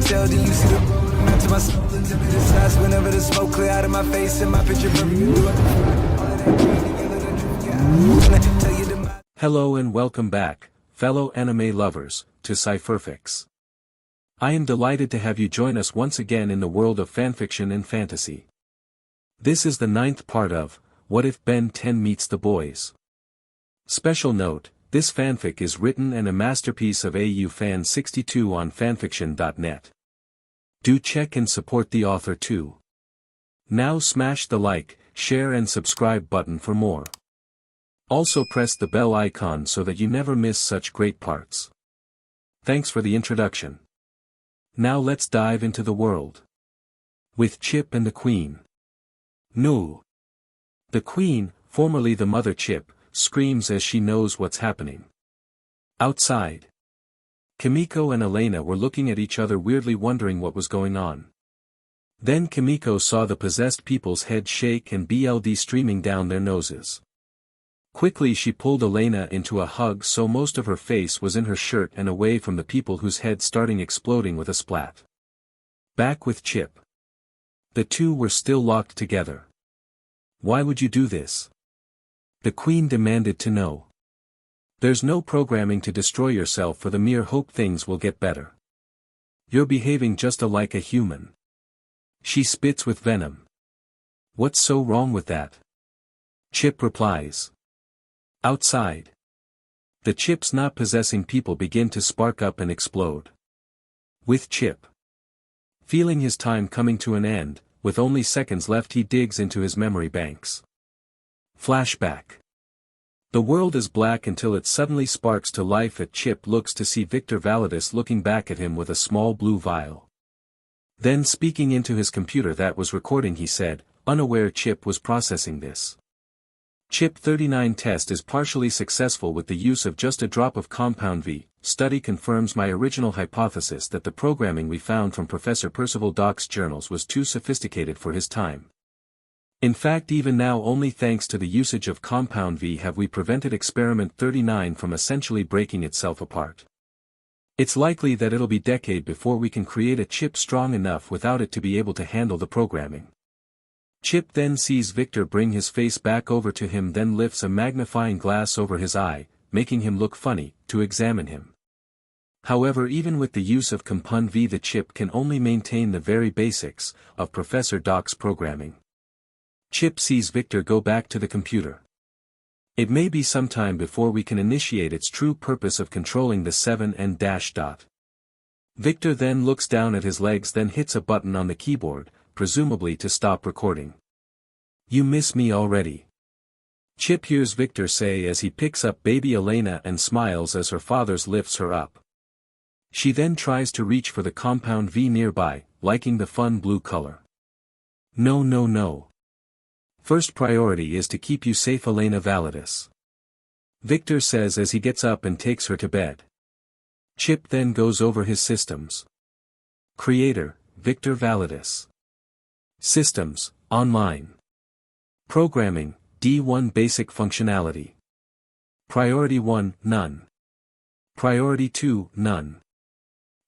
tell, then you see the road. I'm out to my soul into the size. Whenever the smoke clear out of my face and my picture perfect. Do it. Hello and welcome back, fellow anime lovers, to Cypherfics. I am delighted to have you join us once again in the world of fanfiction and fantasy. This is the 9th part of, What If BEN10 Meets the Boys? Special note, this fanfic is written and a masterpiece of fan62 on fanfiction.net. Do check and support the author too. Now smash the like, share and subscribe button for more. Also press the bell icon so that you never miss such great parts. Thanks for the introduction. Now let's dive into the world. With Chip and the Queen. No. The Queen, formerly the Mother Chip, screams as she knows what's happening. Outside. Kimiko and Elena were looking at each other weirdly wondering what was going on. Then Kimiko saw the possessed people's heads shake and blood streaming down their noses. Quickly she pulled Elena into a hug so most of her face was in her shirt and away from the people whose heads starting exploding with a splat. Back with Chip. The two were still locked together. Why would you do this? The Queen demanded to know. There's no programming to destroy yourself for the mere hope things will get better. You're behaving just like a human. She spits with venom. What's so wrong with that? Chip replies. Outside. The chips not possessing people begin to spark up and explode. With Chip. Feeling his time coming to an end, with only seconds left he digs into his memory banks. Flashback. The world is black until it suddenly sparks to life as Chip looks to see Victor Validus looking back at him with a small blue vial. Then speaking into his computer that was recording he said, unaware Chip was processing this. Chip 39 test is partially successful with the use of just a drop of compound V. Study confirms my original hypothesis that the programming we found from Professor Percival Doc's journals was too sophisticated for his time. In fact even now only thanks to the usage of compound V have we prevented experiment 39 from essentially breaking itself apart. It's likely that it'll be decade before we can create a chip strong enough without it to be able to handle the programming. Chip then sees Victor bring his face back over to him then lifts a magnifying glass over his eye, making him look funny, to examine him. However even with the use of compound V the chip can only maintain the very basics of Professor Doc's programming. Chip sees Victor go back to the computer. It may be some time before we can initiate its true purpose of controlling the 7 and dash dot. Victor then looks down at his legs then hits a button on the keyboard, presumably to stop recording. You miss me already. Chip hears Victor say as he picks up baby Elena and smiles as her father lifts her up. She then tries to reach for the compound V nearby, liking the fun blue color. No no no. First priority is to keep you safe Elena Validus. Victor says as he gets up and takes her to bed. Chip then goes over his systems. Creator, Victor Validus. Systems, Online. Programming, D1 Basic Functionality. Priority 1, None. Priority 2, None.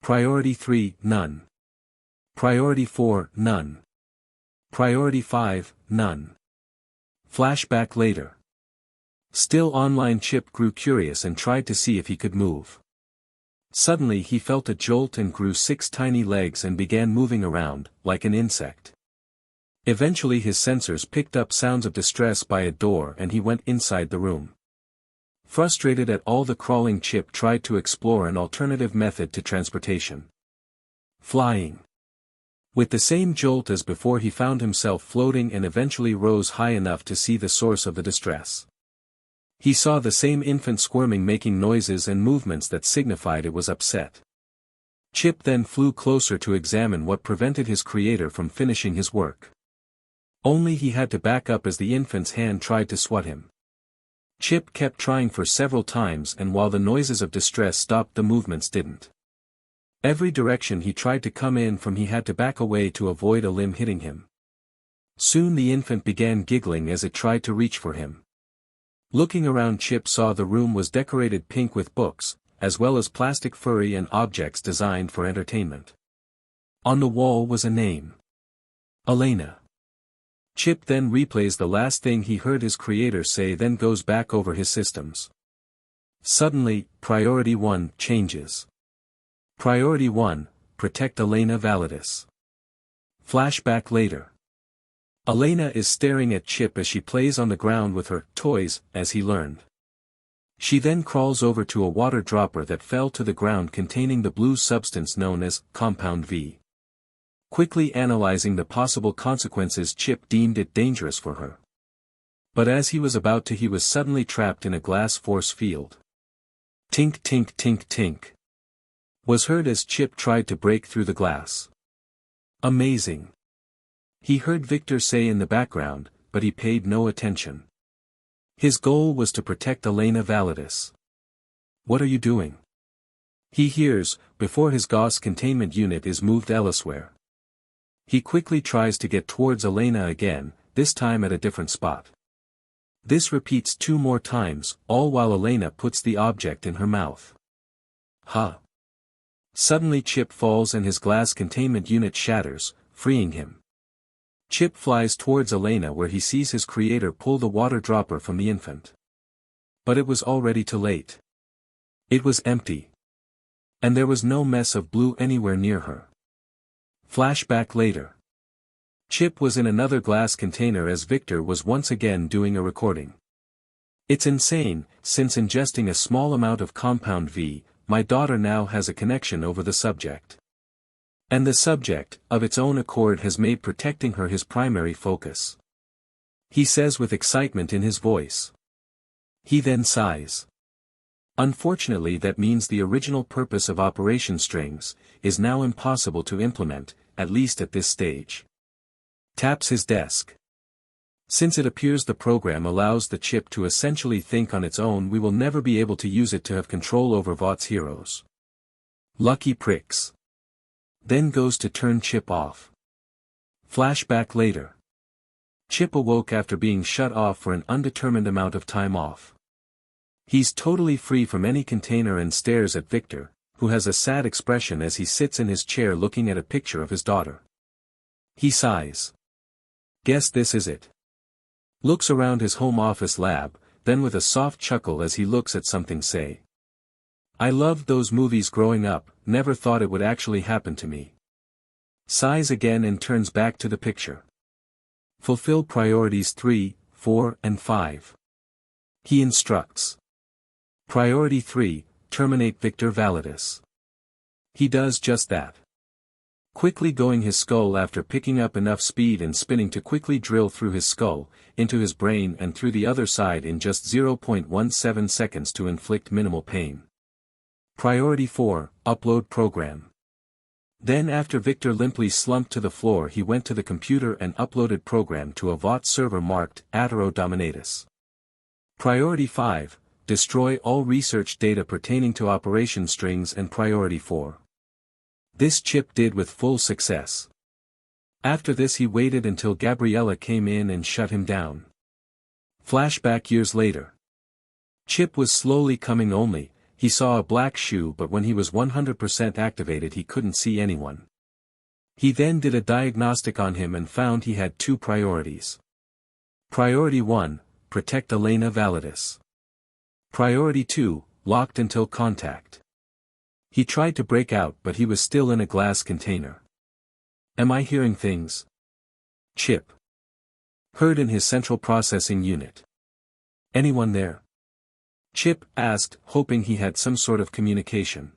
Priority 3, None. Priority 4, None. Priority 5, None. Flashback later. Still online Chip grew curious and tried to see if he could move. Suddenly he felt a jolt and grew 6 tiny legs and began moving around, like an insect. Eventually his sensors picked up sounds of distress by a door and he went inside the room. Frustrated at all the crawling Chip tried to explore an alternative method to transportation. Flying. With the same jolt as before he found himself floating and eventually rose high enough to see the source of the distress. He saw the same infant squirming making noises and movements that signified it was upset. Chip then flew closer to examine what prevented his creator from finishing his work. Only he had to back up as the infant's hand tried to swat him. Chip kept trying for several times and while the noises of distress stopped the movements didn't. Every direction he tried to come in from he had to back away to avoid a limb hitting him. Soon the infant began giggling as it tried to reach for him. Looking around Chip saw the room was decorated pink with books, as well as plastic furry and objects designed for entertainment. On the wall was a name. Elena. Chip then replays the last thing he heard his creator say, then goes back over his systems. Suddenly, Priority 1 changes. Priority 1, protect Elena Validus. Flashback later. Elena is staring at Chip as she plays on the ground with her toys, as he learned. She then crawls over to a water dropper that fell to the ground containing the blue substance known as Compound V. Quickly analyzing the possible consequences, Chip deemed it dangerous for her. But as he was about to, he was suddenly trapped in a glass force field. Tink tink tink tink was heard as Chip tried to break through the glass. Amazing. He heard Victor say in the background, but he paid no attention. His goal was to protect Elena Validus. What are you doing? He hears, before his Gauss containment unit is moved elsewhere. He quickly tries to get towards Elena again, this time at a different spot. This repeats 2 more times, all while Elena puts the object in her mouth. Huh. Suddenly Chip falls and his glass containment unit shatters, freeing him. Chip flies towards Elena where he sees his creator pull the water dropper from the infant. But it was already too late. It was empty. And there was no mess of blue anywhere near her. Flashback later. Chip was in another glass container as Victor was once again doing a recording. It's insane, since ingesting a small amount of Compound V, my daughter now has a connection over the subject. And the subject, of its own accord, has made protecting her his primary focus. He says with excitement in his voice. He then sighs. Unfortunately, that means the original purpose of Operation Strings is now impossible to implement, at least at this stage. Taps his desk. Since it appears the program allows the chip to essentially think on its own, we will never be able to use it to have control over Vought's heroes. Lucky pricks. Then goes to turn Chip off. Flashback later. Chip awoke after being shut off for an undetermined amount of time off. He's totally free from any container and stares at Victor, who has a sad expression as he sits in his chair looking at a picture of his daughter. He sighs. Guess this is it. Looks around his home office lab, then with a soft chuckle as he looks at something say. I loved those movies growing up, never thought it would actually happen to me. Sighs again and turns back to the picture. Fulfill priorities 3, 4, and 5. He instructs. Priority 3, terminate Victor Validus. He does just that. Quickly going his skull after picking up enough speed and spinning to quickly drill through his skull, into his brain and through the other side in just 0.17 seconds to inflict minimal pain. Priority 4, upload program. Then after Victor limply slumped to the floor, he went to the computer and uploaded program to a Vought server marked Atero Dominatus. Priority 5, destroy all research data pertaining to Operation Strings, and Priority 4. This Chip did with full success. After this he waited until Gabriella came in and shut him down. Flashback years later. Chip was slowly coming only, he saw a black shoe, but when he was 100% activated he couldn't see anyone. He then did a diagnostic on him and found he had 2 priorities. Priority 1, protect Elena Validus. Priority 2, locked until contact. He tried to break out but he was still in a glass container. Am I hearing things? Chip. Heard in his central processing unit. Anyone there? Chip asked, hoping he had some sort of communication.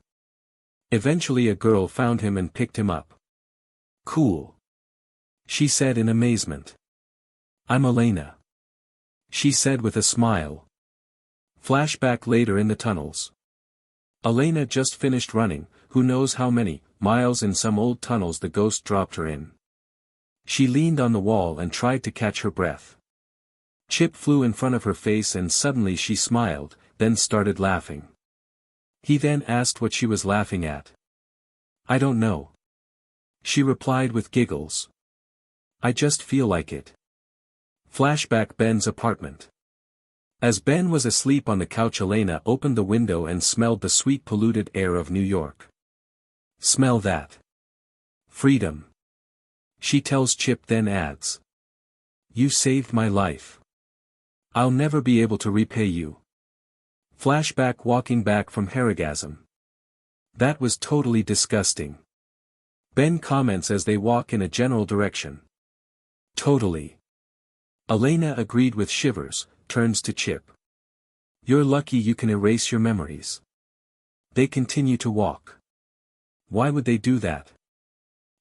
Eventually a girl found him and picked him up. Cool. She said in amazement. I'm Elena. She said with a smile. Flashback later in the tunnels. Elena just finished running, who knows how many miles in some old tunnels the ghost dropped her in. She leaned on the wall and tried to catch her breath. Chip flew in front of her face and suddenly she smiled, then started laughing. He then asked what she was laughing at. I don't know. She replied with giggles. I just feel like it. Flashback Ben's apartment. As Ben was asleep on the couch, Elena opened the window and smelled the sweet polluted air of New York. Smell that. Freedom. She tells Chip, then adds. You saved my life. I'll never be able to repay you. Flashback walking back from Harrygasm. That was totally disgusting. Ben comments as they walk in a general direction. Totally. Elena agreed with shivers, turns to Chip. You're lucky you can erase your memories. They continue to walk. Why would they do that?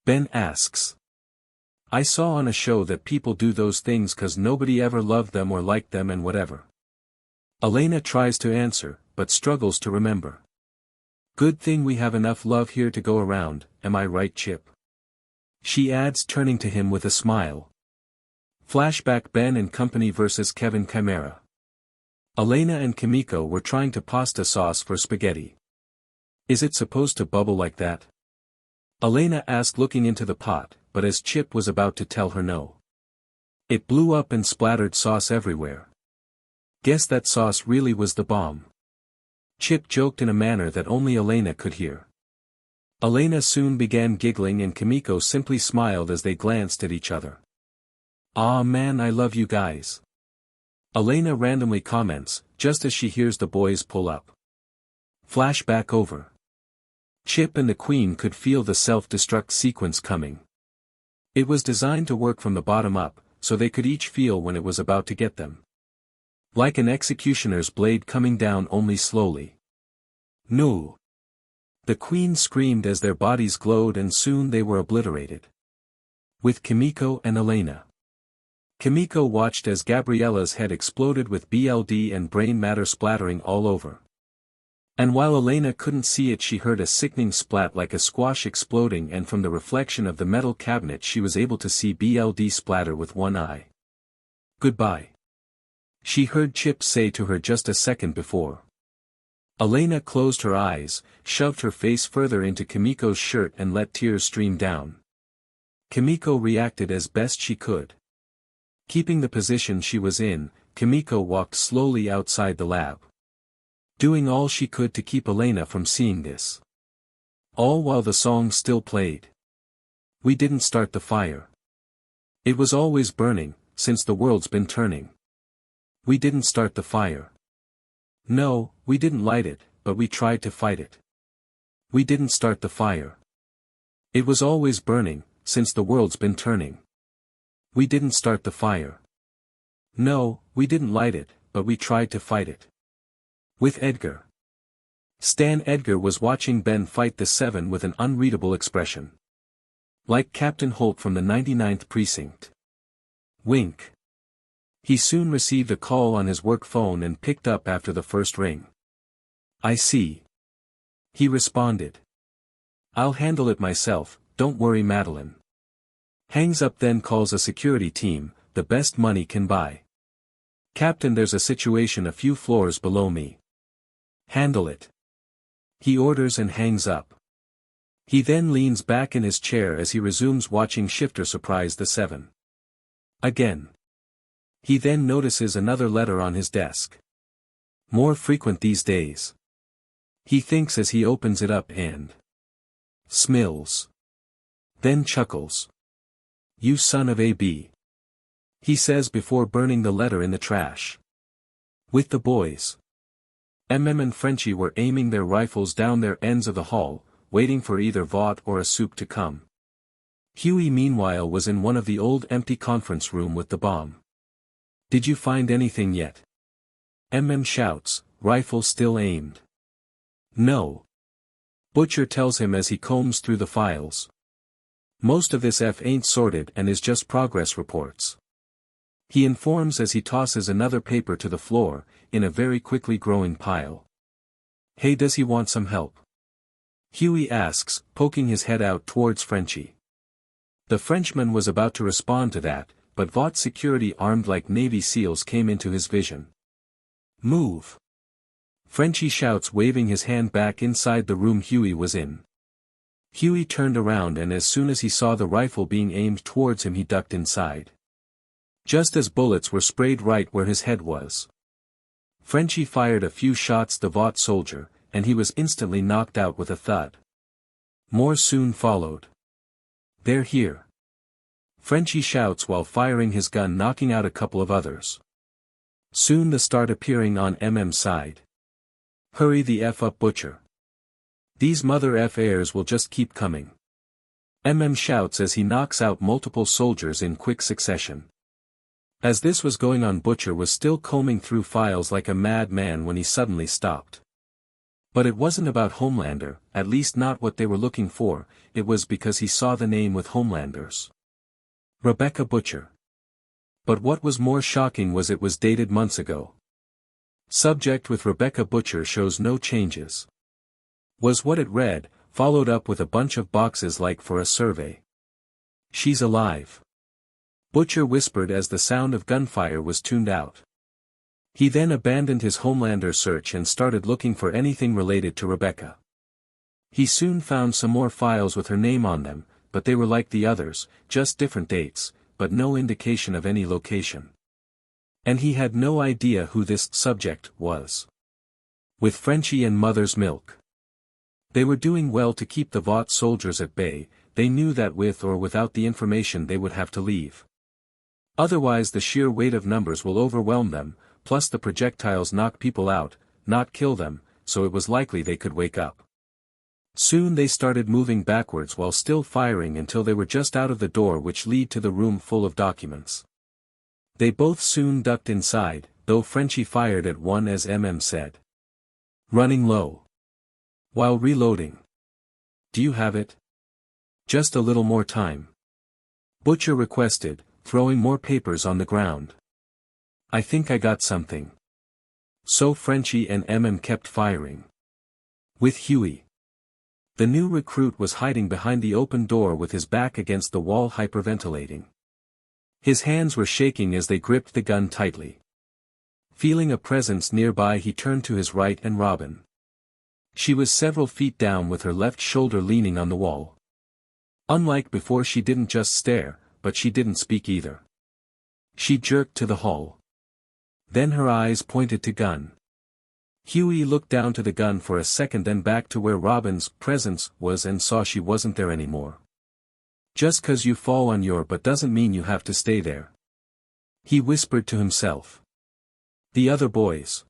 Ben asks. I saw on a show that people do those things 'cause nobody ever loved them or liked them and whatever. Elena tries to answer, but struggles to remember. Good thing we have enough love here to go around, am I right, Chip? She adds, turning to him with a smile. Flashback Ben and Company vs. Kevin Chimera. Elena and Kimiko were trying to pasta sauce for spaghetti. Is it supposed to bubble like that? Elena asked, looking into the pot, but as Chip was about to tell her no. It blew up and splattered sauce everywhere. Guess that sauce really was the bomb. Chip joked in a manner that only Elena could hear. Elena soon began giggling and Kimiko simply smiled as they glanced at each other. "Aw man, I love you guys." Elena randomly comments, just as she hears the boys pull up. Flashback over. Chip and the Queen could feel the self-destruct sequence coming. It was designed to work from the bottom up, so they could each feel when it was about to get them. Like an executioner's blade coming down, only slowly. No! The Queen screamed as their bodies glowed and soon they were obliterated. With Kimiko and Elena. Kimiko watched as Gabriella's head exploded with BLD and brain matter splattering all over. And while Elena couldn't see it, she heard a sickening splat like a squash exploding, and from the reflection of the metal cabinet she was able to see BLD splatter with one eye. Goodbye. She heard Chip say to her just a second before. Elena closed her eyes, shoved her face further into Kimiko's shirt and let tears stream down. Kimiko reacted as best she could. Keeping the position she was in, Kimiko walked slowly outside the lab. Doing all she could to keep Elena from seeing this. All while the song still played. We didn't start the fire. It was always burning, since the world's been turning. We didn't start the fire. No, we didn't light it, but we tried to fight it. We didn't start the fire. It was always burning, since the world's been turning. We didn't start the fire. No, we didn't light it, but we tried to fight it. With Edgar. Stan Edgar was watching Ben fight the Seven with an unreadable expression. Like Captain Holt from the 99th Precinct. Wink. He soon received a call on his work phone and picked up after the first ring. I see. He responded. I'll handle it myself, don't worry Madeline. Hangs up, then calls a security team, the best money can buy. Captain, there's a situation a few floors below me. Handle it. He orders and hangs up. He then leans back in his chair as he resumes watching Shifter surprise the Seven. Again. He then notices another letter on his desk. More frequent these days. He thinks as he opens it up and smells. Then chuckles. You son of a b. He says before burning the letter in the trash. With the boys. And Frenchie were aiming their rifles down their ends of the hall, waiting for either Vought or a soup to come. Huey meanwhile was in one of the old empty conference room with the bomb. Did you find anything yet? Shouts, rifle still aimed. No. Butcher tells him as he combs through the files. Most of this F ain't sorted and is just progress reports. He informs as he tosses another paper to the floor, in a very quickly growing pile. Hey, does he want some help? Huey asks, poking his head out towards Frenchie. The Frenchman was about to respond to that, but Vought's security armed like Navy SEALs came into his vision. Move! Frenchie shouts, waving his hand back inside the room Huey was in. Huey turned around and as soon as he saw the rifle being aimed towards him he ducked inside. Just as bullets were sprayed right where his head was. Frenchie fired a few shots the Vought soldier, and he was instantly knocked out with a thud. More soon followed. They're here. Frenchie shouts while firing his gun, knocking out a couple of others. Soon they start appearing on MM's side. Hurry the F up, Butcher. These mother F airs will just keep coming. MM shouts as he knocks out multiple soldiers in quick succession. As this was going on, Butcher was still combing through files like a madman when he suddenly stopped. But it wasn't about Homelander, at least not what they were looking for, it was because he saw the name with Homelander's. Rebecca Butcher. But what was more shocking was it was dated months ago. Subject with Rebecca Butcher shows no changes. Was what it read, followed up with a bunch of boxes like for a survey. She's alive. Butcher whispered as the sound of gunfire was tuned out. He then abandoned his Homelander search and started looking for anything related to Rebecca. He soon found some more files with her name on them, but they were like the others, just different dates, but no indication of any location. And he had no idea who this subject was. With Frenchie and Mother's Milk. They were doing well to keep the Vought soldiers at bay, they knew that with or without the information they would have to leave. Otherwise the sheer weight of numbers will overwhelm them, plus the projectiles knock people out, not kill them, so it was likely they could wake up. Soon they started moving backwards while still firing until they were just out of the door which lead to the room full of documents. They both soon ducked inside, though Frenchie fired at one as MM said. Running low. While reloading. Do you have it? Just a little more time. Butcher requested, throwing more papers on the ground. I think I got something. So Frenchie and MM kept firing. With Huey. The new recruit was hiding behind the open door with his back against the wall hyperventilating. His hands were shaking as they gripped the gun tightly. Feeling a presence nearby, he turned to his right and Robin. She was several feet down with her left shoulder leaning on the wall. Unlike before, she didn't just stare, but she didn't speak either. She jerked to the hull. Then her eyes pointed to gun. Huey looked down to the gun for a second, then back to where Robin's presence was and saw she wasn't there anymore. Just 'cause you fall on your butt doesn't mean you have to stay there. He whispered to himself. The other boys.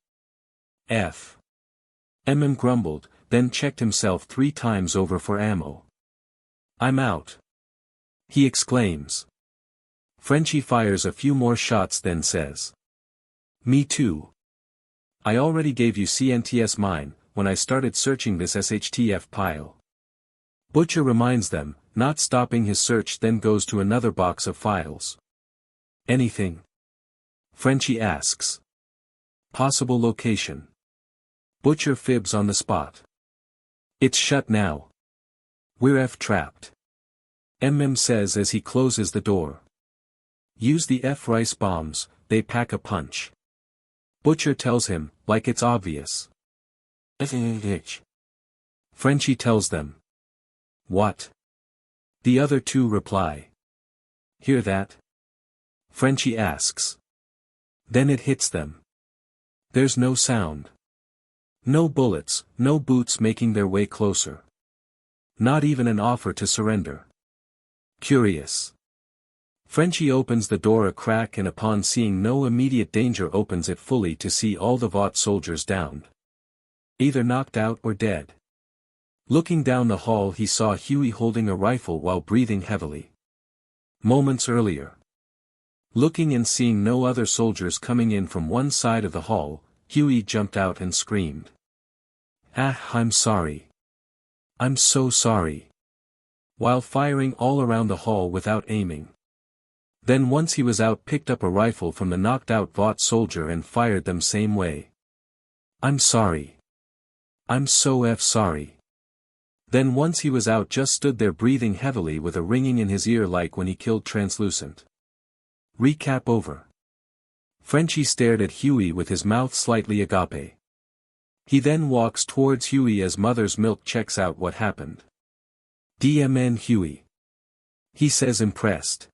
MM grumbled, then checked himself 3 times over for ammo. I'm out. He exclaims. Frenchie fires a few more shots then says. Me too. I already gave you CNTS mine, when I started searching this SHTF pile. Butcher reminds them, not stopping his search, then goes to another box of files. Anything? Frenchie asks. Possible location. Butcher fibs on the spot. It's shut now. We're F-trapped. MM says as he closes the door. Use the F-rice bombs, they pack a punch. Butcher tells him, like it's obvious. Frenchie tells them. What? The other two reply. Hear that? Frenchie asks. Then it hits them. There's no sound. No bullets, no boots making their way closer. Not even an offer to surrender. Curious. Frenchie opens the door a crack and upon seeing no immediate danger opens it fully to see all the Vought soldiers downed. Either knocked out or dead. Looking down the hall, he saw Huey holding a rifle while breathing heavily. Moments earlier. Looking and seeing no other soldiers coming in from one side of the hall, Huey jumped out and screamed. I'm sorry. I'm so sorry. While firing all around the hall without aiming. Then once he was out, picked up a rifle from the knocked out Vought soldier and fired them same way. I'm sorry. I'm so sorry. Then once he was out, just stood there breathing heavily with a ringing in his ear like when he killed Translucent. Recap over. Frenchie stared at Huey with his mouth slightly agape. He then walks towards Huey as Mother's Milk checks out what happened. DMN Huey. He says impressed.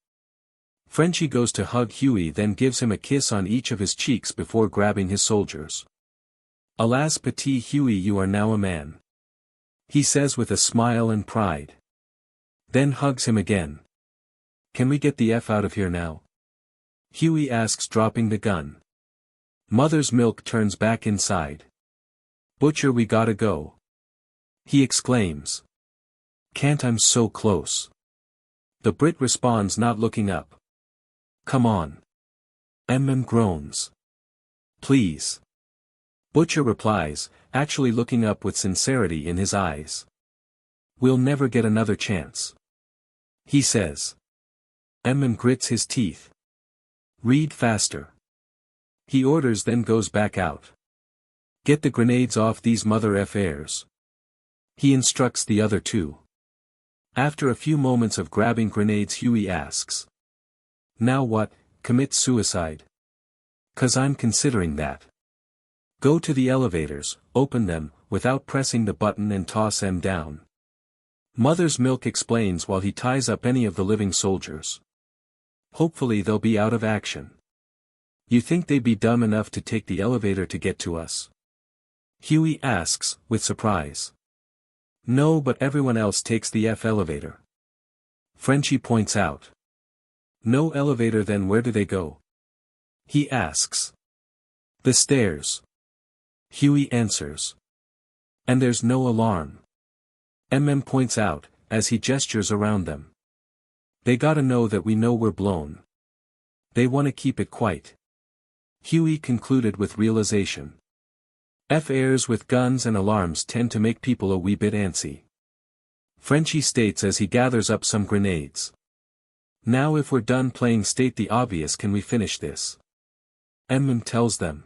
Frenchie goes to hug Huey, then gives him a kiss on each of his cheeks before grabbing his soldiers. Alas petit Huey, you are now a man. He says with a smile and pride. Then hugs him again. Can we get the F out of here now? Huey asks, dropping the gun. Mother's Milk turns back inside. Butcher, we gotta go. He exclaims. Can't, I'm so close. The Brit responds, not looking up. Come on. Groans. Please. Butcher replies, actually looking up with sincerity in his eyes. We'll never get another chance. He says. Grits his teeth. Read faster. He orders, then goes back out. Get the grenades off these mother effers. He instructs the other two. After a few moments of grabbing grenades, Huey asks. Now what, commit suicide? 'Cause I'm considering that. Go to the elevators, open them, without pressing the button, and toss them down. Mother's Milk explains while he ties up any of the living soldiers. Hopefully they'll be out of action. You think they'd be dumb enough to take the elevator to get to us? Huey asks, with surprise. No, but everyone else takes the F elevator. Frenchie points out. No elevator, then where do they go? He asks. The stairs. Huey answers. And there's no alarm. Points out, as he gestures around them. They gotta know that we know we're blown. They wanna keep it quiet. Huey concluded with realization. Airs with guns and alarms tend to make people a wee bit antsy. Frenchie states as he gathers up some grenades. Now if we're done playing state the obvious, can we finish this? Tells them.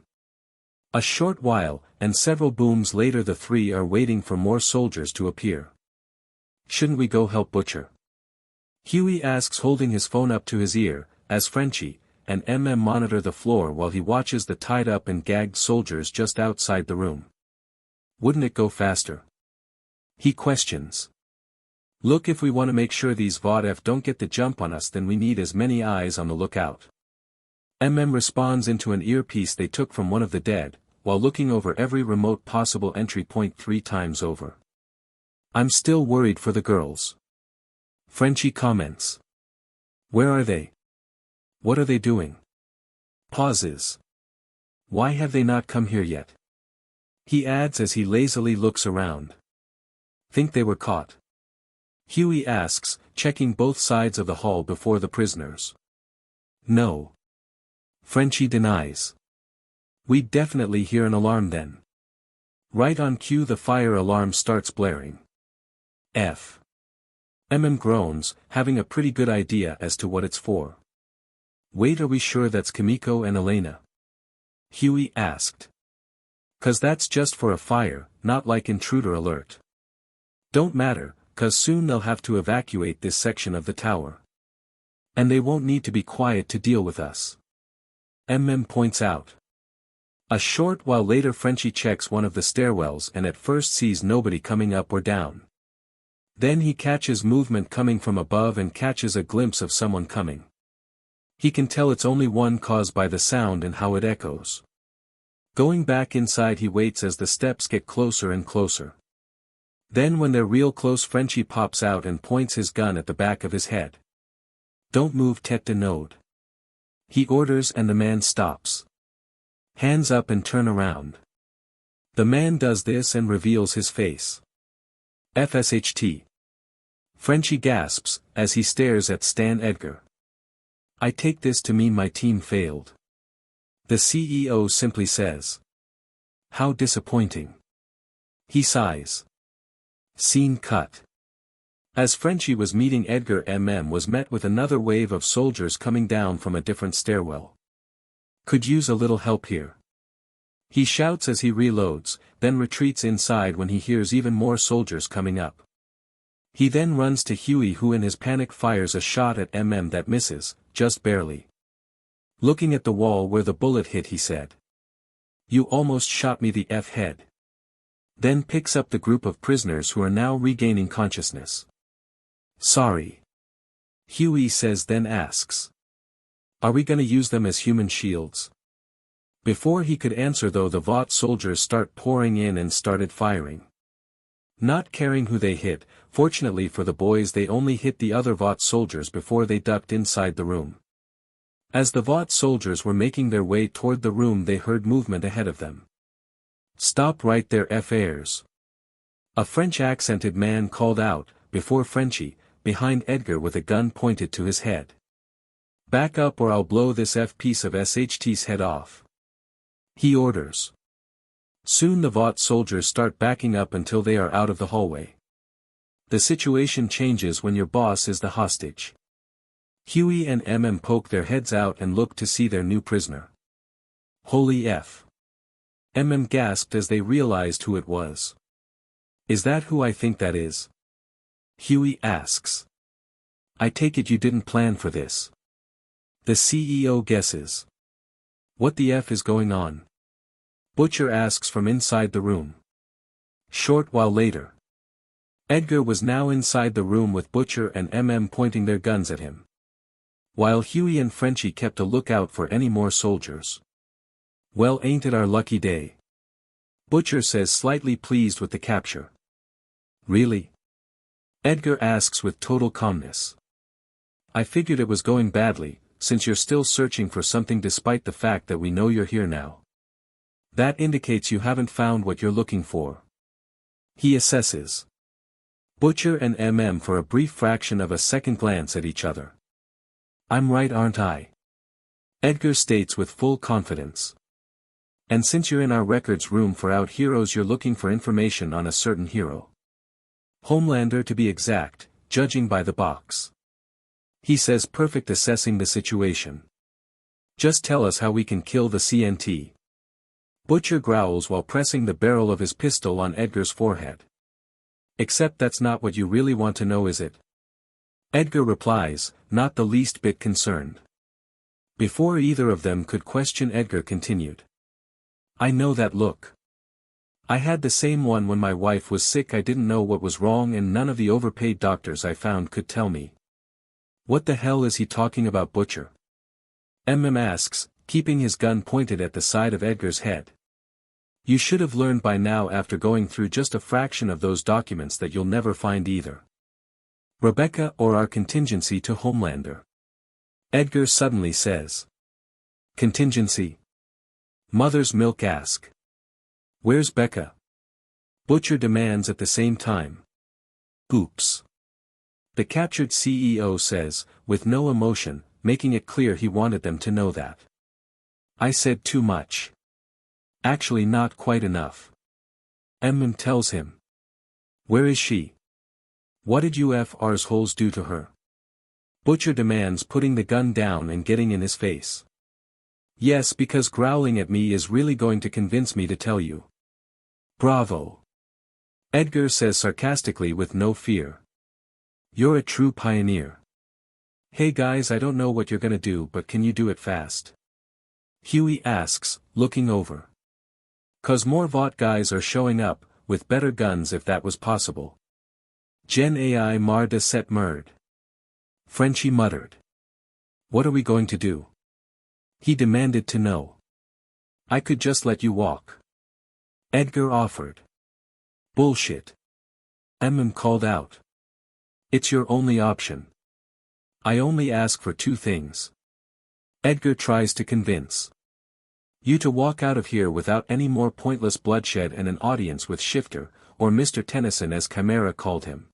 A short while, and several booms later, the three are waiting for more soldiers to appear. Shouldn't we go help Butcher? Huey asks, holding his phone up to his ear, as Frenchie and monitor the floor while he watches the tied up and gagged soldiers just outside the room. Wouldn't it go faster? He questions. Look, if we want to make sure these whatif don't get the jump on us, then we need as many eyes on the lookout. Responds into an earpiece they took from one of the dead, while looking over every remote possible entry point 3 times over. I'm still worried for the girls. Frenchie comments. Where are they? What are they doing? Pauses. Why have they not come here yet? He adds as he lazily looks around. Think they were caught? Huey asks, checking both sides of the hall before the prisoners. No. Frenchie denies. We'd definitely hear an alarm then. Right on cue, the fire alarm starts blaring. F. Groans, having a pretty good idea as to what it's for. Wait, are we sure that's Kimiko and Elena? Huey asked. 'Cause that's just for a fire, not like intruder alert. Don't matter, 'cause soon they'll have to evacuate this section of the tower. And they won't need to be quiet to deal with us. Points out. A short while later, Frenchie checks one of the stairwells and at first sees nobody coming up or down. Then he catches movement coming from above and catches a glimpse of someone coming. He can tell it's only one caused by the sound and how it echoes. Going back inside, he waits as the steps get closer and closer. Then when they're real close, Frenchie pops out and points his gun at the back of his head. Don't move, tête de node. He orders, and the man stops. Hands up and turn around. The man does this and reveals his face. FSHT. Frenchie gasps, as he stares at Stan Edgar. I take this to mean my team failed. The CEO simply says. How disappointing. He sighs. Scene cut. As Frenchie was meeting Edgar, was met with another wave of soldiers coming down from a different stairwell. Could use a little help here. He shouts as he reloads, then retreats inside when he hears even more soldiers coming up. He then runs to Huey, who in his panic fires a shot at that misses, just barely. Looking at the wall where the bullet hit, he said. You almost shot me the F head. Then picks up the group of prisoners who are now regaining consciousness. Sorry. Huey says, then asks. Are we gonna use them as human shields? Before he could answer though, the Vought soldiers start pouring in and started firing. Not caring who they hit, fortunately for the boys they only hit the other Vought soldiers before they ducked inside the room. As the Vought soldiers were making their way toward the room they heard movement ahead of them. "Stop right there, FAers." A French-accented man called out, before Frenchie, behind Edgar with a gun pointed to his head. "Back up or I'll blow this piece of SHT's head off," he orders. Soon the Vought soldiers start backing up until they are out of the hallway. The situation changes when your boss is the hostage. Huey and poke their heads out and look to see their new prisoner. "Holy F." Gasped as they realized who it was. "Is that who I think that is?" Huey asks. "I take it you didn't plan for this." The CEO guesses. "What the F is going on?" Butcher asks from inside the room. Short while later. Edgar was now inside the room with Butcher and pointing their guns at him. While Huey and Frenchie kept a lookout for any more soldiers. "Well, ain't it our lucky day?" Butcher says, slightly pleased with the capture. "Really?" Edgar asks with total calmness. "I figured it was going badly, since you're still searching for something despite the fact that we know you're here now. That indicates you haven't found what you're looking for." He assesses. Butcher and for a brief fraction of a second glance at each other. "I'm right, aren't I?" Edgar states with full confidence. "And since you're in our records room for out heroes, you're looking for information on a certain hero. Homelander to be exact, judging by the box." He says, perfect assessing the situation. "Just tell us how we can kill the CNT." Butcher growls while pressing the barrel of his pistol on Edgar's forehead. "Except that's not what you really want to know, is it?" Edgar replies, not the least bit concerned. Before either of them could question, Edgar continued. "I know that look. I had the same one when my wife was sick. I didn't know what was wrong and none of the overpaid doctors I found could tell me." "What the hell is he talking about, Butcher?" asks, keeping his gun pointed at the side of Edgar's head. "You should have learned by now after going through just a fraction of those documents that you'll never find either Rebecca or our contingency to Homelander." Edgar suddenly says. "Contingency?" Mother's Milk asks. "Where's Becca?" Butcher demands at the same time. "Oops." The captured CEO says, with no emotion, making it clear he wanted them to know that. "I said too much. Actually not quite enough." tells him. "Where is she? What did you FR's holes do to her?" Butcher demands, putting the gun down and getting in his face. "Yes, because growling at me is really going to convince me to tell you." "Bravo." Edgar says sarcastically with no fear. "You're a true pioneer. Hey guys, I don't know what you're gonna do, but can you do it fast?" Huey asks, looking over. "'Cause more Vought guys are showing up, with better guns if that was possible." "Gen AI mar de set murd." Frenchie muttered. "What are we going to do?" He demanded to know. "I could just let you walk." Edgar offered. "Bullshit." called out. "It's your only option. I only ask for two things." Edgar tries to convince. "You to walk out of here without any more pointless bloodshed and an audience with Shifter, or Mr. Tennyson as Chimera called him."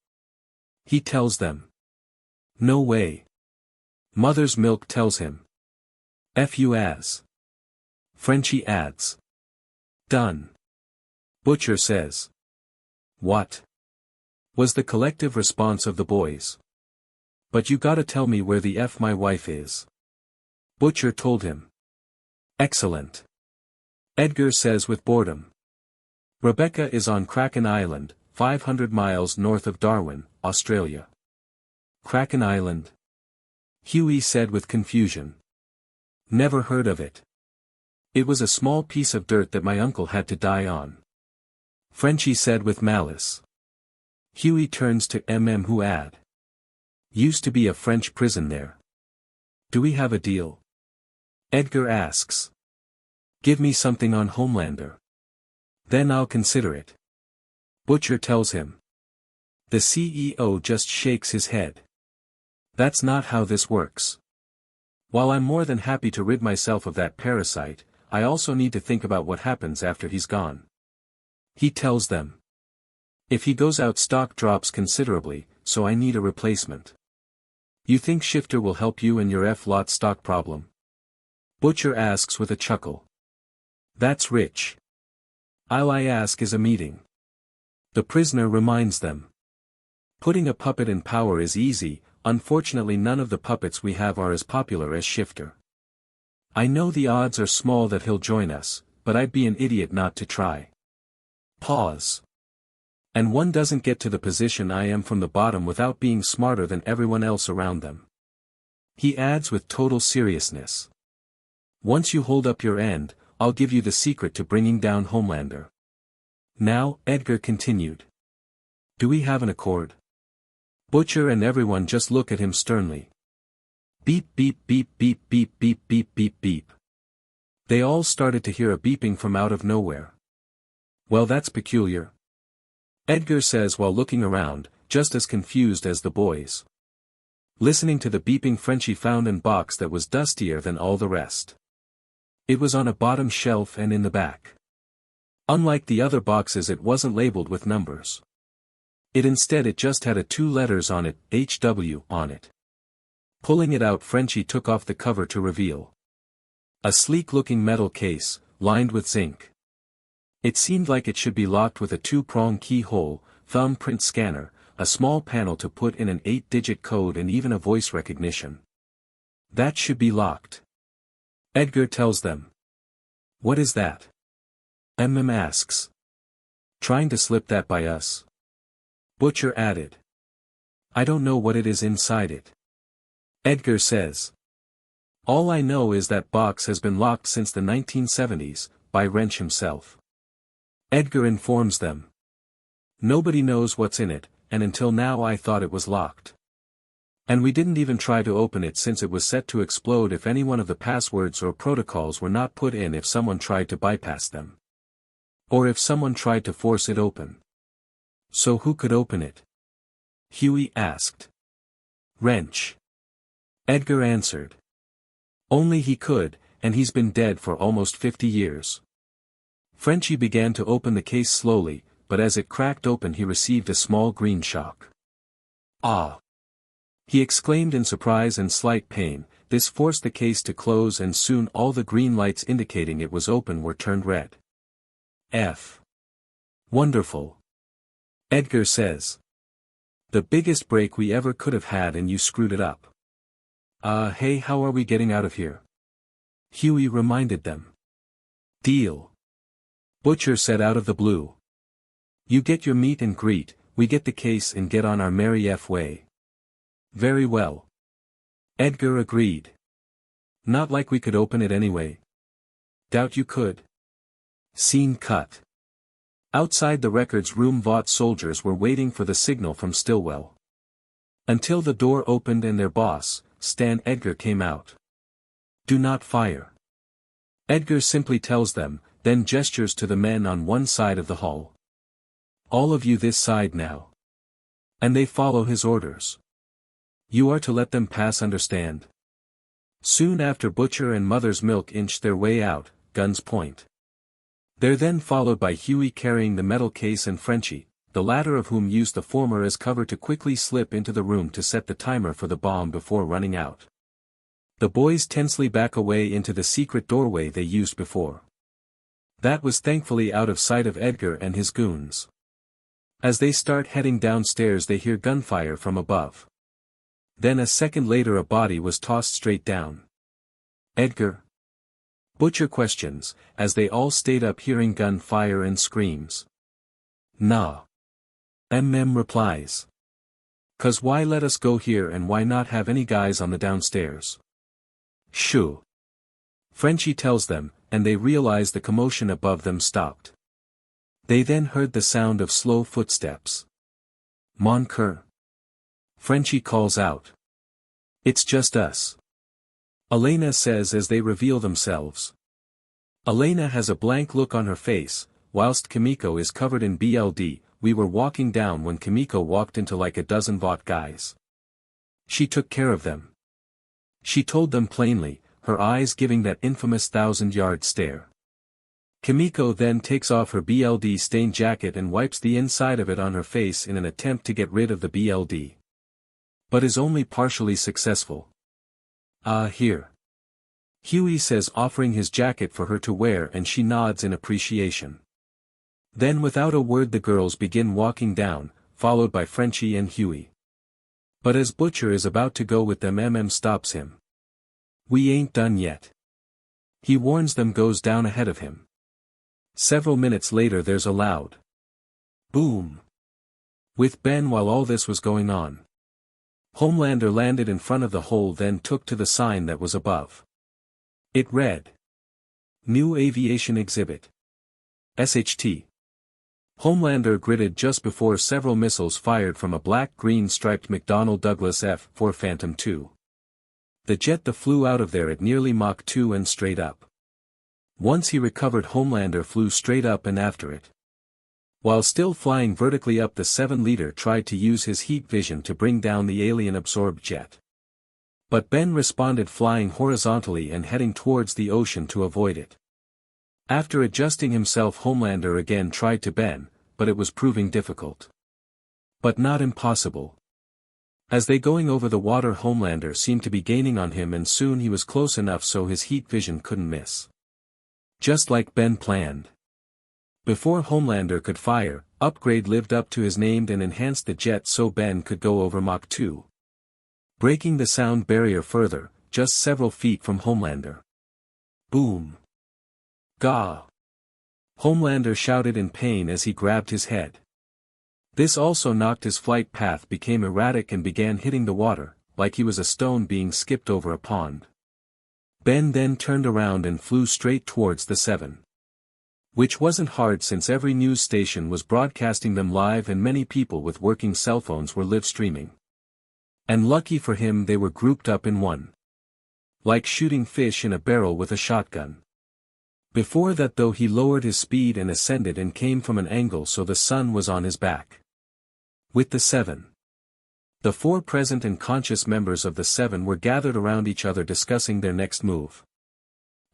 He tells them. "No way." Mother's Milk tells him. "F you as." Frenchie adds. "Done." Butcher says. "What?" was the collective response of the boys. "But you gotta tell me where the F my wife is." Butcher told him. "Excellent." Edgar says with boredom. "Rebecca is on Kraken Island, 500 miles north of Darwin, Australia." "Kraken Island?" Huey said with confusion. "Never heard of it. It was a small piece of dirt that my uncle had to die on." Frenchie said with malice. Huey turns to who add. "Used to be a French prison there. Do we have a deal?" Edgar asks. "Give me something on Homelander. Then I'll consider it." Butcher tells him. The CEO just shakes his head. That's not how this works. While I'm more than happy to rid myself of that parasite, I also need to think about what happens after he's gone. He tells them. If he goes out, stock drops considerably, so I need a replacement. You think Shifter will help you in your F-lot stock problem? Butcher asks with a chuckle. That's rich. All I ask is a meeting. The prisoner reminds them. Putting a puppet in power is easy, unfortunately none of the puppets we have are as popular as Shifter. I know the odds are small that he'll join us, but I'd be an idiot not to try. Pause. And one doesn't get to the position I am from the bottom without being smarter than everyone else around them. He adds with total seriousness. Once you hold up your end, I'll give you the secret to bringing down Homelander. Now, Edgar continued. Do we have an accord? Butcher and everyone just look at him sternly. Beep beep beep beep beep beep beep beep beep. They all started to hear a beeping from out of nowhere. Well, that's peculiar. Edgar says while looking around, just as confused as the boys. Listening to the beeping, Frenchie found an box that was dustier than all the rest. It was on a bottom shelf and in the back. Unlike the other boxes, it wasn't labeled with numbers. It just had a 2 letters on it, HW, on it. Pulling it out, Frenchie took off the cover to reveal a sleek-looking metal case, lined with zinc. It seemed like it should be locked with a 2-prong keyhole, thumbprint scanner, a small panel to put in an 8-digit code and even a voice recognition. That should be locked. Edgar tells them. What is that? Asks. Trying to slip that by us? Butcher added. I don't know what it is inside it. Edgar says. All I know is that box has been locked since the 1970s, by Wrench himself. Edgar informs them. Nobody knows what's in it, and until now I thought it was locked. And we didn't even try to open it since it was set to explode if any one of the passwords or protocols were not put in, if someone tried to bypass them. Or if someone tried to force it open. So who could open it? Huey asked. Wrench. Edgar answered. Only he could, and he's been dead for almost 50 years. Frenchie began to open the case slowly, but as it cracked open he received a small green shock. Ah! He exclaimed in surprise and slight pain. This forced the case to close, and soon all the green lights indicating it was open were turned red. F. Wonderful. Edgar says. The biggest break we ever could have had, and you screwed it up. Hey, how are we getting out of here? Huey reminded them. Deal. Butcher said out of the blue. You get your meet and greet, we get the case and get on our merry F way. Very well. Edgar agreed. Not like we could open it anyway. Doubt you could. Scene cut. Outside the records room, Vought soldiers were waiting for the signal from Stillwell. Until the door opened and their boss, Stan Edgar, came out. Do not fire. Edgar simply tells them, then gestures to the men on one side of the hall. All of you this side now. And they follow his orders. You are to let them pass, understand? Soon after, Butcher and Mother's Milk inch their way out, guns point. They're then followed by Huey carrying the metal case and Frenchie, the latter of whom used the former as cover to quickly slip into the room to set the timer for the bomb before running out. The boys tensely back away into the secret doorway they used before. That was thankfully out of sight of Edgar and his goons. As they start heading downstairs, they hear gunfire from above. Then a second later, a body was tossed straight down. Edgar? Butcher questions, as they all stayed up hearing gunfire and screams. Nah. Replies. 'Cause why let us go here, and why not have any guys on the downstairs? Shoo. Frenchie tells them, and they realize the commotion above them stopped. They then heard the sound of slow footsteps. Mon cœur. Frenchie calls out. It's just us. Elena says as they reveal themselves. Elena has a blank look on her face, whilst Kimiko is covered in BLD, we were walking down when Kimiko walked into like a dozen bot guys. She took care of them. She told them plainly, her eyes giving that infamous 1,000-yard stare. Kimiko then takes off her BLD-stained jacket and wipes the inside of it on her face in an attempt to get rid of the BLD. But is only partially successful. Here. Huey says, offering his jacket for her to wear, and she nods in appreciation. Then without a word the girls begin walking down, followed by Frenchie and Huey. But as Butcher is about to go with them, MM stops him. We ain't done yet. He warns them, goes down ahead of him. Several minutes later there's a loud boom with Ben while all this was going on. Homelander landed in front of the hole, then took to the sign that was above. It read, New Aviation Exhibit. SHT. Homelander gritted just before several missiles fired from a black-green striped McDonnell Douglas F-4 Phantom II. The jet that flew out of there at nearly Mach 2 and straight up. Once he recovered, Homelander flew straight up and after it. While still flying vertically up, the 7-liter tried to use his heat vision to bring down the alien-absorbed jet. But Ben responded, flying horizontally and heading towards the ocean to avoid it. After adjusting himself, Homelander again tried to Ben, but it was proving difficult. But not impossible. As they going over the water, Homelander seemed to be gaining on him, and soon he was close enough so his heat vision couldn't miss. Just like Ben planned. Before Homelander could fire, Upgrade lived up to his name and enhanced the jet so Ben could go over Mach 2. Breaking the sound barrier further, just several feet from Homelander. Boom. Gah! Homelander shouted in pain as he grabbed his head. This also knocked his flight path, became erratic and began hitting the water, like he was a stone being skipped over a pond. Ben then turned around and flew straight towards the 7. Which wasn't hard since every news station was broadcasting them live and many people with working cell phones were live streaming. And lucky for him they were grouped up in one. Like shooting fish in a barrel with a shotgun. Before that though he lowered his speed and ascended and came from an angle so the sun was on his back. With the 7. The 4 present and conscious members of the 7 were gathered around each other discussing their next move.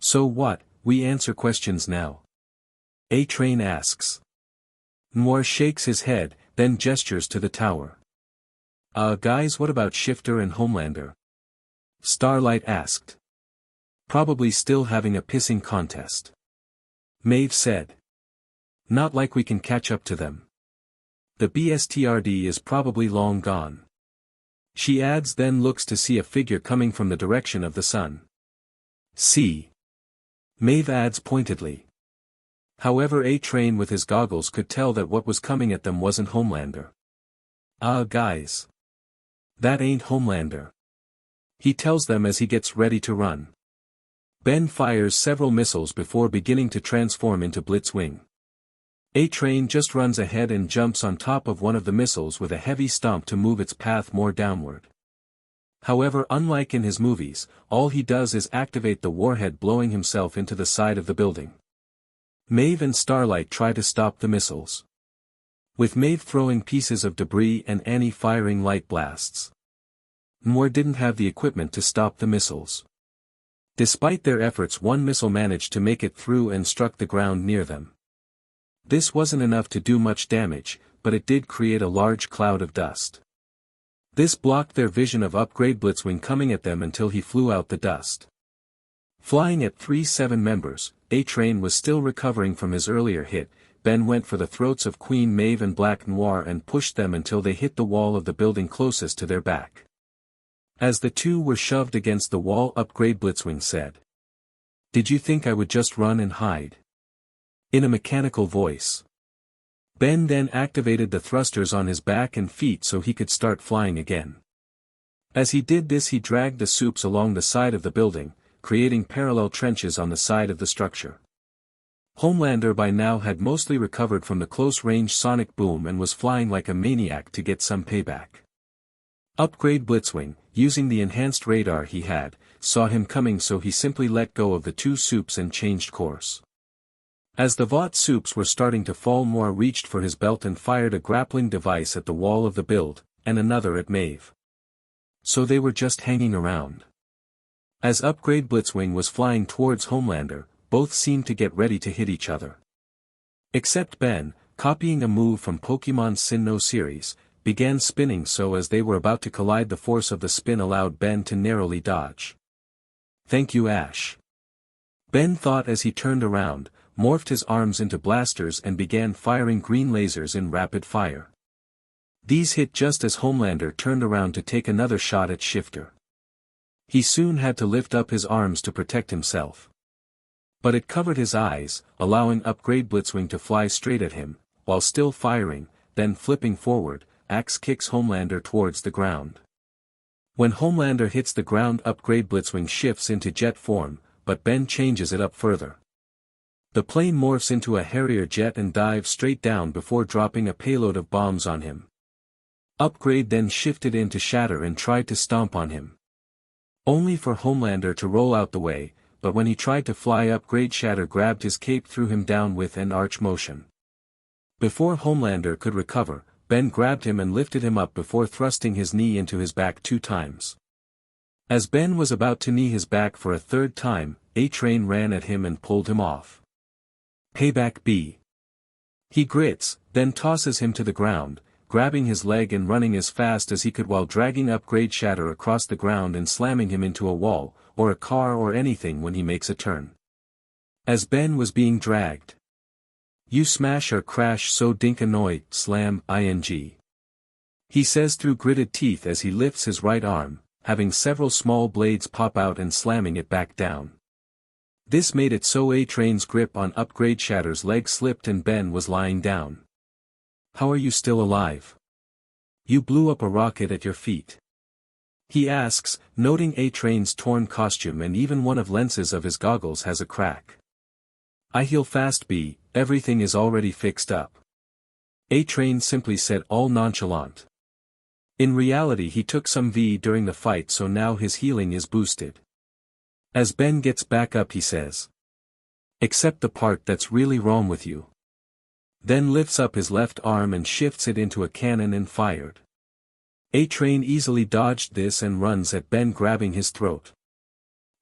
So what, we answer questions now? A-Train asks. Noir shakes his head, then gestures to the tower. Guys, what about Shifter and Homelander? Starlight asked. Probably still having a pissing contest. Maeve said. Not like we can catch up to them. The BSTRD is probably long gone. She adds, then looks to see a figure coming from the direction of the sun. See. Maeve adds pointedly. However, A-Train with his goggles could tell that what was coming at them wasn't Homelander. Guys. That ain't Homelander. He tells them as he gets ready to run. Ben fires several missiles before beginning to transform into Blitzwing. A-Train just runs ahead and jumps on top of one of the missiles with a heavy stomp to move its path more downward. However, unlike in his movies, all he does is activate the warhead, blowing himself into the side of the building. Maeve and Starlight try to stop the missiles. With Maeve throwing pieces of debris and Annie firing light blasts. Noir didn't have the equipment to stop the missiles. Despite their efforts, one missile managed to make it through and struck the ground near them. This wasn't enough to do much damage, but it did create a large cloud of dust. This blocked their vision of Upgrade Blitzwing coming at them until he flew out the dust. Flying at 3-7 members, A-Train was still recovering from his earlier hit. Ben went for the throats of Queen Maeve and Black Noir and pushed them until they hit the wall of the building closest to their back. As the two were shoved against the wall, Upgrade Blitzwing said, "Did you think I would just run and hide?" In a mechanical voice. Ben then activated the thrusters on his back and feet so he could start flying again. As he did this, he dragged the soups along the side of the building, creating parallel trenches on the side of the structure. Homelander by now had mostly recovered from the close-range sonic boom and was flying like a maniac to get some payback. Upgrade Blitzwing, using the enhanced radar he had, saw him coming, so he simply let go of the 2 soups and changed course. As the Vought soups were starting to fall, Moore reached for his belt and fired a grappling device at the wall of the build, and another at Maeve. So they were just hanging around. As Upgrade Blitzwing was flying towards Homelander, both seemed to get ready to hit each other. Except Ben, copying a move from Pokémon's Sinnoh series, began spinning so as they were about to collide. The force of the spin allowed Ben to narrowly dodge. "Thank you, Ash," Ben thought as he turned around, morphed his arms into blasters and began firing green lasers in rapid fire. These hit just as Homelander turned around to take another shot at Shifter. He soon had to lift up his arms to protect himself. But it covered his eyes, allowing Upgrade Blitzwing to fly straight at him, while still firing, then flipping forward, Axe kicks Homelander towards the ground. When Homelander hits the ground, Upgrade Blitzwing shifts into jet form, but Ben changes it up further. The plane morphs into a Harrier jet and dives straight down before dropping a payload of bombs on him. Upgrade then shifted into Shatter and tried to stomp on him. Only for Homelander to roll out the way, but when he tried to fly, Upgrade Shatter grabbed his cape, threw him down with an arch motion. Before Homelander could recover, Ben grabbed him and lifted him up before thrusting his knee into his back 2 times. As Ben was about to knee his back for a 3rd time, A-Train ran at him and pulled him off. "Payback B." He grits, then tosses him to the ground, grabbing his leg and running as fast as he could while dragging Upgrade Shatter across the ground and slamming him into a wall, or a car or anything when he makes a turn. As Ben was being dragged, "You smash or crash so dink annoyed, slam, ing." He says through gritted teeth as he lifts his right arm, having several small blades pop out and slamming it back down. This made it so A-Train's grip on Upgrade Shatter's leg slipped and Ben was lying down. "How are you still alive? You blew up a rocket at your feet," he asks, noting A-Train's torn costume and even one of lenses of his goggles has a crack. "I heal fast B, everything is already fixed up," A-Train simply said, all nonchalant. In reality he took some V during the fight, so now his healing is boosted. As Ben gets back up he says, "Except the part that's really wrong with you." Then lifts up his left arm and shifts it into a cannon and fired. A-Train easily dodged this and runs at Ben, grabbing his throat.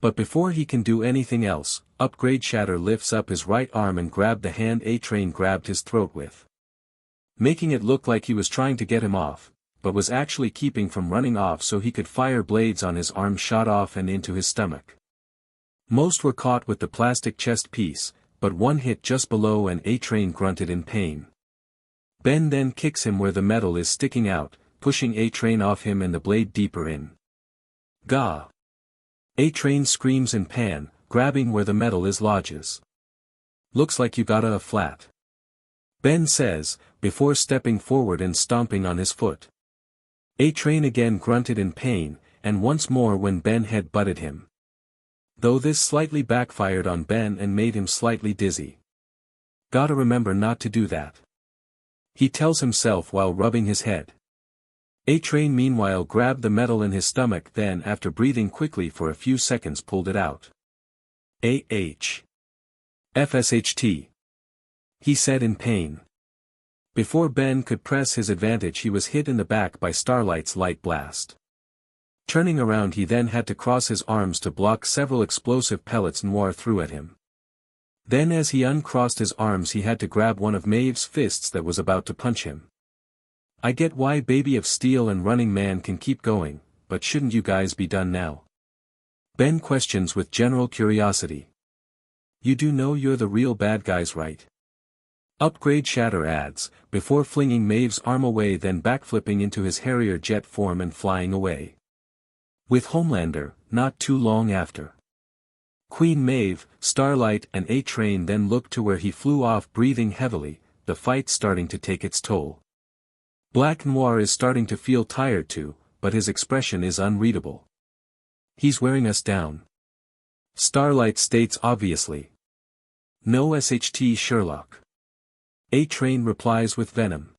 But before he can do anything else, Upgrade Shatter lifts up his right arm and grabbed the hand A-Train grabbed his throat with, making it look like he was trying to get him off, but was actually keeping from running off so he could fire blades on his arm, shot off and into his stomach. Most were caught with the plastic chest piece, but one hit just below and A-Train grunted in pain. Ben then kicks him where the metal is sticking out, pushing A-Train off him and the blade deeper in. "Gah!" A-Train screams in pain, grabbing where the metal is lodges. "Looks like you got a flat," Ben says, before stepping forward and stomping on his foot. A-Train again grunted in pain, and once more when Ben head butted him. Though this slightly backfired on Ben and made him slightly dizzy. "Gotta remember not to do that," he tells himself while rubbing his head. A-Train meanwhile grabbed the metal in his stomach, then after breathing quickly for a few seconds pulled it out. "FSHT," he said in pain. Before Ben could press his advantage he was hit in the back by Starlight's light blast. Turning around he then had to cross his arms to block several explosive pellets Noir threw at him. Then as he uncrossed his arms he had to grab one of Maeve's fists that was about to punch him. "I get why Baby of Steel and Running Man can keep going, but shouldn't you guys be done now?" Ben questions with general curiosity. "You do know you're the real bad guys, right?" Upgrade Shatter adds, before flinging Maeve's arm away, then backflipping into his Harrier jet form and flying away. With Homelander, not too long after. Queen Maeve, Starlight and A-Train then looked to where he flew off, breathing heavily, the fight starting to take its toll. Black Noir is starting to feel tired too, but his expression is unreadable. "He's wearing us down," Starlight states obviously. "No SHT Sherlock," A-Train replies with venom.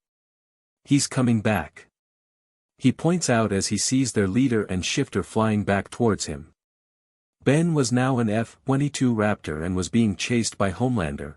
"He's coming back," he points out as he sees their leader and Shifter flying back towards him. Ben was now an F-22 Raptor and was being chased by Homelander,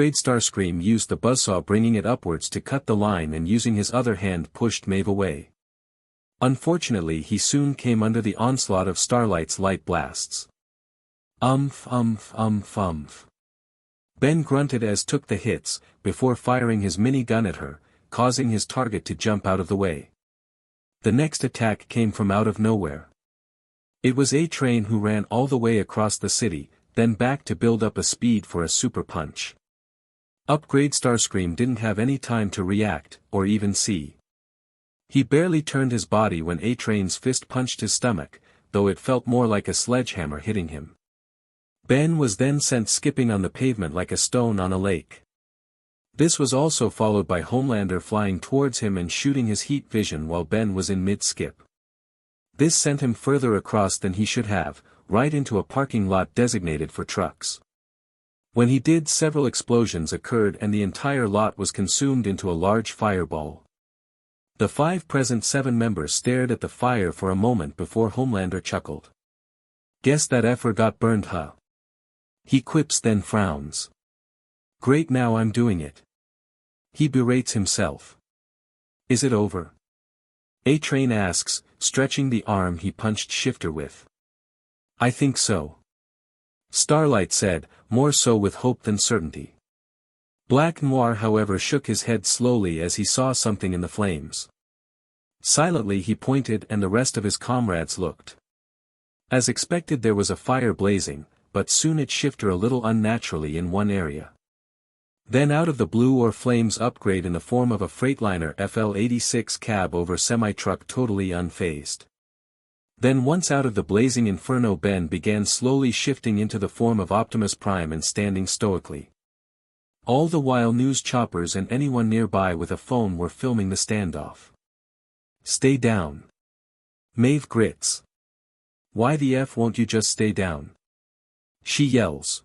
Upgrade Starscream used the buzzsaw, bringing it upwards to cut the line, and using his other hand pushed Maeve away. Unfortunately, he soon came under the onslaught of Starlight's light blasts. Umph. Ben grunted as took the hits, before firing his mini-gun at her, causing his target to jump out of the way. The next attack came from out of nowhere. It was A-Train, who ran all the way across the city, then back to build up a speed for a super punch. Upgrade Starscream didn't have any time to react, or even see. He barely turned his body when A-Train's fist punched his stomach, though it felt more like a sledgehammer hitting him. Ben was then sent skipping on the pavement like a stone on a lake. This was also followed by Homelander flying towards him and shooting his heat vision while Ben was in mid-skip. This sent him further across than he should have, right into a parking lot designated for trucks. When he did, several explosions occurred and the entire lot was consumed into a large fireball. The 5 present 7 members stared at the fire for a moment before Homelander chuckled. Guess that effer got burned, huh? He quips then frowns. Great, now I'm doing it. He berates himself. Is it over? A-Train asks, stretching the arm he punched Shifter with. I think so. Starlight said, more so with hope than certainty. Black Noir however shook his head slowly as he saw something in the flames. Silently he pointed and the rest of his comrades looked. As expected there was a fire blazing, but soon it shifted a little unnaturally in one area. Then out of the blue or flames upgrade in the form of a Freightliner FL-86 cab over semi-truck totally unfazed. Then once out of the blazing inferno Ben began slowly shifting into the form of Optimus Prime and standing stoically. All the while news choppers and anyone nearby with a phone were filming the standoff. Stay down. Maeve grits. Why the F won't you just stay down? She yells.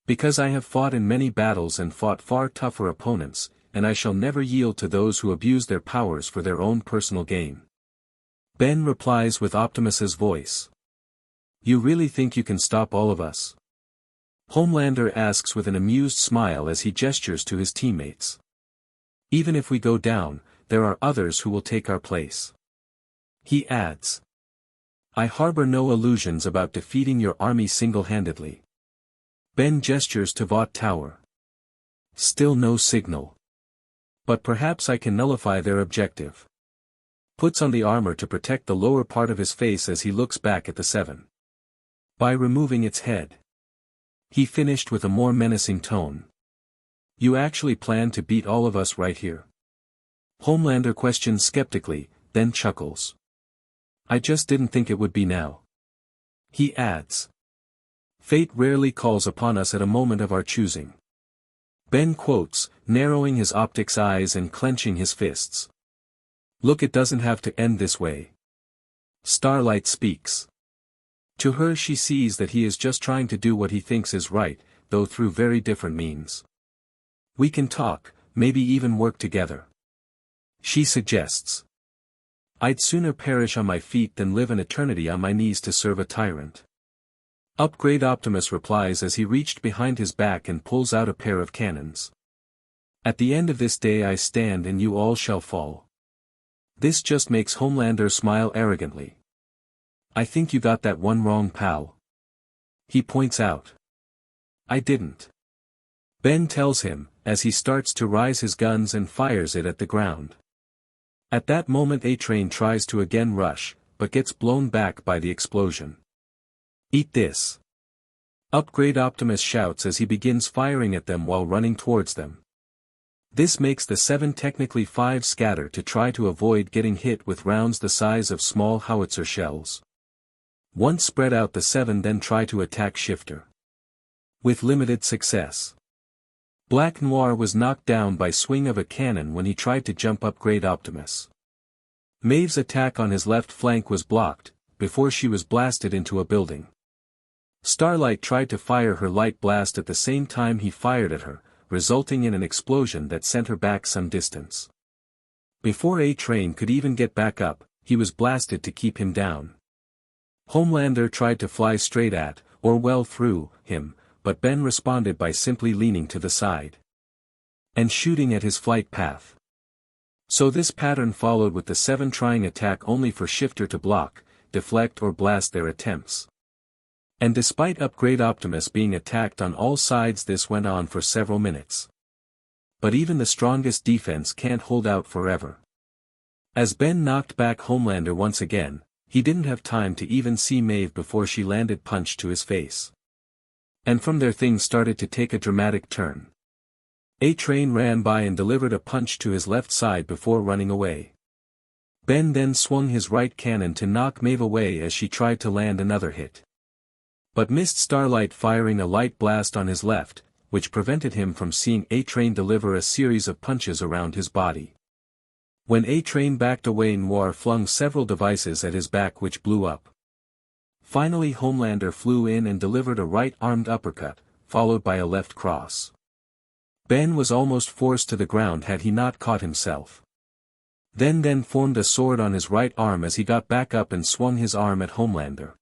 Because I have fought in many battles and fought far tougher opponents, and I shall never yield to those who abuse their powers for their own personal gain. Ben replies with Optimus's voice. You really think you can stop all of us? Homelander asks with an amused smile as he gestures to his teammates. Even if we go down, there are others who will take our place. He adds. I harbor no illusions about defeating your army single-handedly. Ben gestures to Vought Tower. Still no signal. But perhaps I can nullify their objective. Puts on the armor to protect the lower part of his face as he looks back at the 7. By removing its head. He finished with a more menacing tone. You actually plan to beat all of us right here? Homelander questions skeptically, then chuckles. I just didn't think it would be now. He adds. Fate rarely calls upon us at a moment of our choosing. Ben quotes, narrowing his optics eyes and clenching his fists. Look, it doesn't have to end this way. Starlight speaks. To her she sees that he is just trying to do what he thinks is right, though through very different means. We can talk, maybe even work together. She suggests. I'd sooner perish on my feet than live an eternity on my knees to serve a tyrant. Upgrade Optimus replies as he reached behind his back and pulls out a pair of cannons. At the end of this day I stand and you all shall fall. This just makes Homelander smile arrogantly. I think you got that one wrong, pal. He points out. I didn't. Ben tells him, as he starts to raise his guns and fires it at the ground. At that moment A-Train tries to again rush, but gets blown back by the explosion. Eat this. Upgrade Optimus shouts as he begins firing at them while running towards them. This makes the 7 technically 5 scatter to try to avoid getting hit with rounds the size of small howitzer shells. Once spread out the 7 then try to attack Shifter. With limited success. Black Noir was knocked down by swing of a cannon when he tried to jump Upgrade Optimus. Maeve's attack on his left flank was blocked, before she was blasted into a building. Starlight tried to fire her light blast at the same time he fired at her, resulting in an explosion that sent her back some distance. Before A-Train could even get back up, he was blasted to keep him down. Homelander tried to fly straight at, or well through, him, but Ben responded by simply leaning to the side. And shooting at his flight path. So this pattern followed with the 7 trying attack only for Shifter to block, deflect or blast their attempts. And despite Upgrade Optimus being attacked on all sides this went on for several minutes. But even the strongest defense can't hold out forever. As Ben knocked back Homelander once again, he didn't have time to even see Maeve before she landed punch to his face. And from there things started to take a dramatic turn. A-Train ran by and delivered a punch to his left side before running away. Ben then swung his right cannon to knock Maeve away as she tried to land another hit. But missed Starlight firing a light blast on his left, which prevented him from seeing A-Train deliver a series of punches around his body. When A-Train backed away Noir flung several devices at his back which blew up. Finally Homelander flew in and delivered a right-armed uppercut, followed by a left cross. Ben was almost forced to the ground had he not caught himself. Then formed a sword on his right arm as he got back up and swung his arm at Homelander.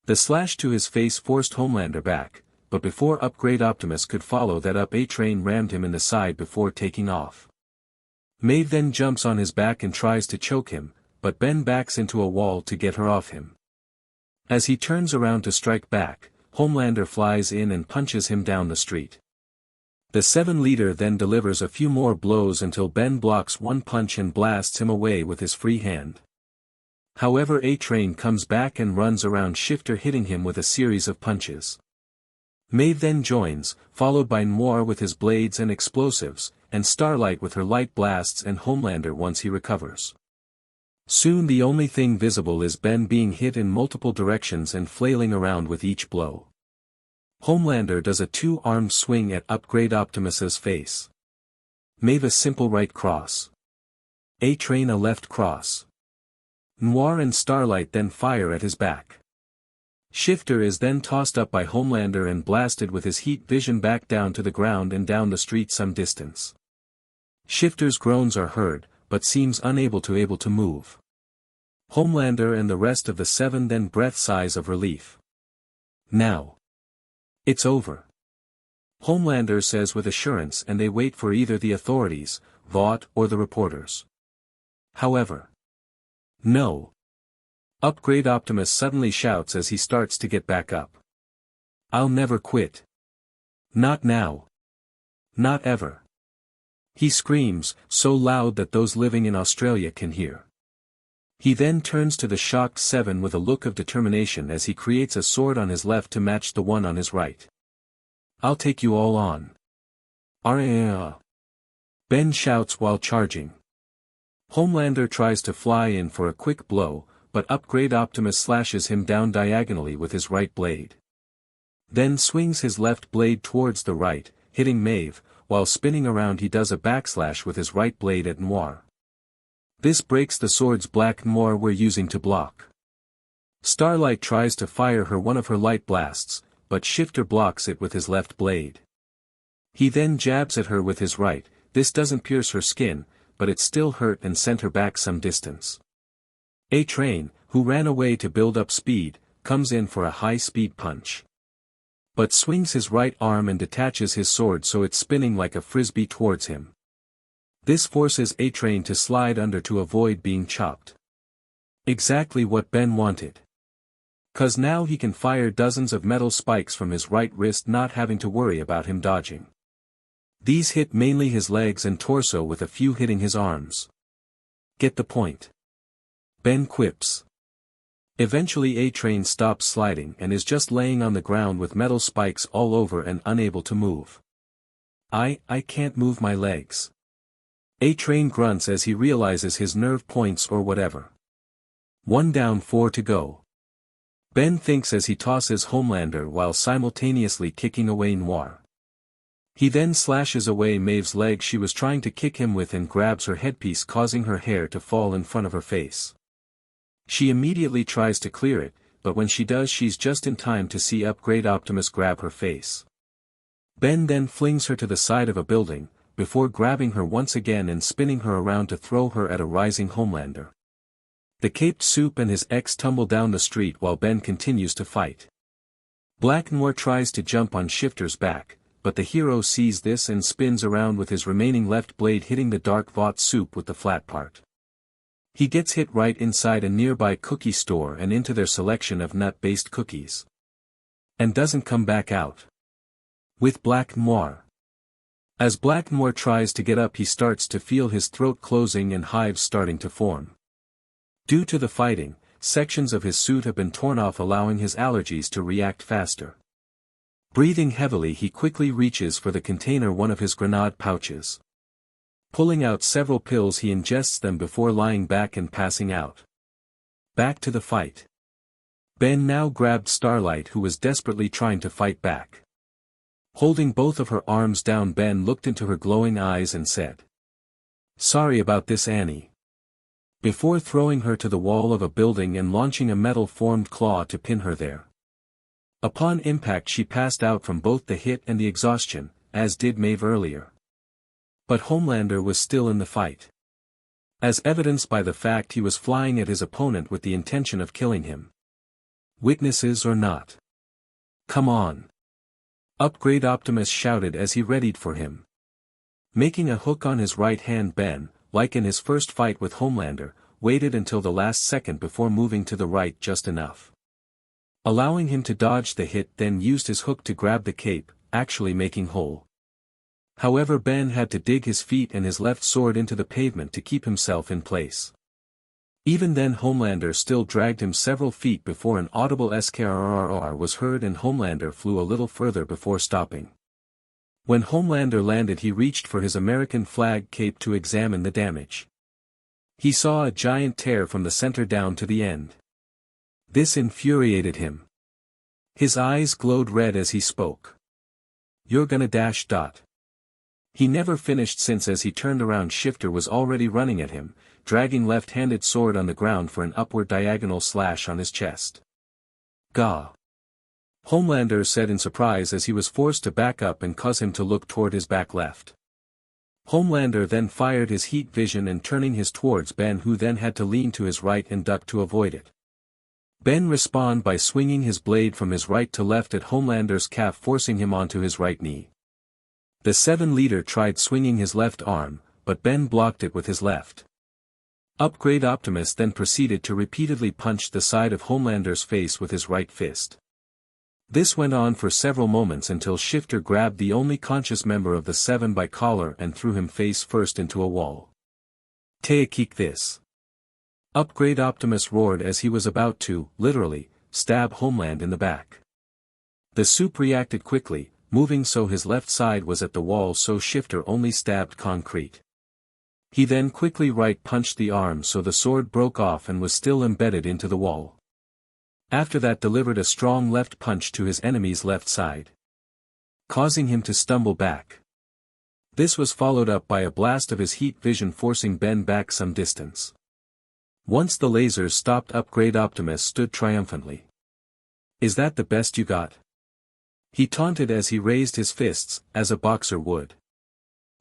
The slash to his face forced Homelander back, but before Upgrade Optimus could follow that up, A-Train rammed him in the side before taking off. Maeve then jumps on his back and tries to choke him, but Ben backs into a wall to get her off him. As he turns around to strike back, Homelander flies in and punches him down the street. The 7 leader then delivers a few more blows until Ben blocks one punch and blasts him away with his free hand. However, A-Train comes back and runs around Shifter, hitting him with a series of punches. Maeve then joins, followed by Noir with his blades and explosives, and Starlight with her light blasts and Homelander once he recovers. Soon the only thing visible is Ben being hit in multiple directions and flailing around with each blow. Homelander does a 2-armed swing at Upgrade Optimus's face. Maeve a simple right cross. A-Train a left cross. Noir and Starlight then fire at his back. Shifter is then tossed up by Homelander and blasted with his heat vision back down to the ground and down the street some distance. Shifter's groans are heard, but seems unable to move. Homelander and the rest of the 7 then breath sighs of relief. Now. It's over. Homelander says with assurance, and they wait for either the authorities, Vought, or the reporters. However. No. Upgrade Optimus suddenly shouts as he starts to get back up. I'll never quit. Not now. Not ever. He screams, so loud that those living in Australia can hear. He then turns to the shocked 7 with a look of determination as he creates a sword on his left to match the one on his right. I'll take you all on. Arrgh. Ben shouts while charging. Homelander tries to fly in for a quick blow, but Upgrade Optimus slashes him down diagonally with his right blade. Then swings his left blade towards the right, hitting Maeve, while spinning around he does a backslash with his right blade at Noir. This breaks the swords Black Noir were using to block. Starlight tries to fire her one of her light blasts, but Shifter blocks it with his left blade. He then jabs at her with his right. This doesn't pierce her skin, but it still hurt and sent her back some distance. A-Train, who ran away to build up speed, comes in for a high-speed punch. But swings his right arm and detaches his sword so it's spinning like a frisbee towards him. This forces A-Train to slide under to avoid being chopped. Exactly what Ben wanted. 'Cause now he can fire dozens of metal spikes from his right wrist, not having to worry about him dodging. These hit mainly his legs and torso, with a few hitting his arms. Get the point? Ben quips. Eventually A-Train stops sliding and is just laying on the ground with metal spikes all over and unable to move. I can't move my legs. A-Train grunts as he realizes his nerve points or whatever. 1 down 4 to go. Ben thinks as he tosses Homelander while simultaneously kicking away Noir. He then slashes away Maeve's leg she was trying to kick him with and grabs her headpiece, causing her hair to fall in front of her face. She immediately tries to clear it, but when she does she's just in time to see Upgrade Optimus grab her face. Ben then flings her to the side of a building, before grabbing her once again and spinning her around to throw her at a rising Homelander. The caped Soup and his ex tumble down the street while Ben continues to fight. Black Noir tries to jump on Shifter's back, but the hero sees this and spins around with his remaining left blade, hitting the dark Vought Soup with the flat part. He gets hit right inside a nearby cookie store and into their selection of nut-based cookies. And doesn't come back out. With Black Noir. As Black Noir tries to get up he starts to feel his throat closing and hives starting to form. Due to the fighting, sections of his suit have been torn off, allowing his allergies to react faster. Breathing heavily he quickly reaches for the container one of his grenade pouches. Pulling out several pills he ingests them before lying back and passing out. Back to the fight. Ben now grabbed Starlight, who was desperately trying to fight back. Holding both of her arms down, Ben looked into her glowing eyes and said, "Sorry about this, Annie," before throwing her to the wall of a building and launching a metal-formed claw to pin her there. Upon impact she passed out from both the hit and the exhaustion, as did Maeve earlier. But Homelander was still in the fight. as evidenced by the fact he was flying at his opponent with the intention of killing him. Witnesses or not? Come on! Upgrade Optimus shouted as he readied for him. Making a hook on his right hand, Ben, like in his first fight with Homelander, waited until the last second before moving to the right just enough, allowing him to dodge the hit, then used his hook to grab the cape, actually making hole. However, Ben had to dig his feet and his left sword into the pavement to keep himself in place. Even then Homelander still dragged him several feet before an audible skrrr was heard and Homelander flew a little further before stopping. When Homelander landed, he reached for his American flag cape to examine the damage. He saw a giant tear from the center down to the end. This infuriated him. His eyes glowed red as he spoke. "You're gonna dash dot." He never finished since as he turned around Shifter was already running at him, dragging left-handed sword on the ground for an upward diagonal slash on his chest. "Gah!" Homelander said in surprise as he was forced to back up and cause him to look toward his back left. Homelander then fired his heat vision and turning his towards Ben, who then had to lean to his right and duck to avoid it. Ben responded by swinging his blade from his right to left at Homelander's calf, forcing him onto his right knee. The 7 leader tried swinging his left arm, but Ben blocked it with his left. Upgrade Optimus then proceeded to repeatedly punch the side of Homelander's face with his right fist. This went on for several moments until Shifter grabbed the only conscious member of the 7 by collar and threw him face first into a wall. "Take this!" Upgrade Optimus roared as he was about to, literally, stab Homeland in the back. The Sup reacted quickly, moving so his left side was at the wall, so Shifter only stabbed concrete. He then quickly right punched the arm so the sword broke off and was still embedded into the wall. After that delivered a strong left punch to his enemy's left side, causing him to stumble back. This was followed up by a blast of his heat vision, forcing Ben back some distance. Once the lasers stopped, Upgrade Optimus stood triumphantly. "Is that the best you got?" he taunted as he raised his fists, as a boxer would.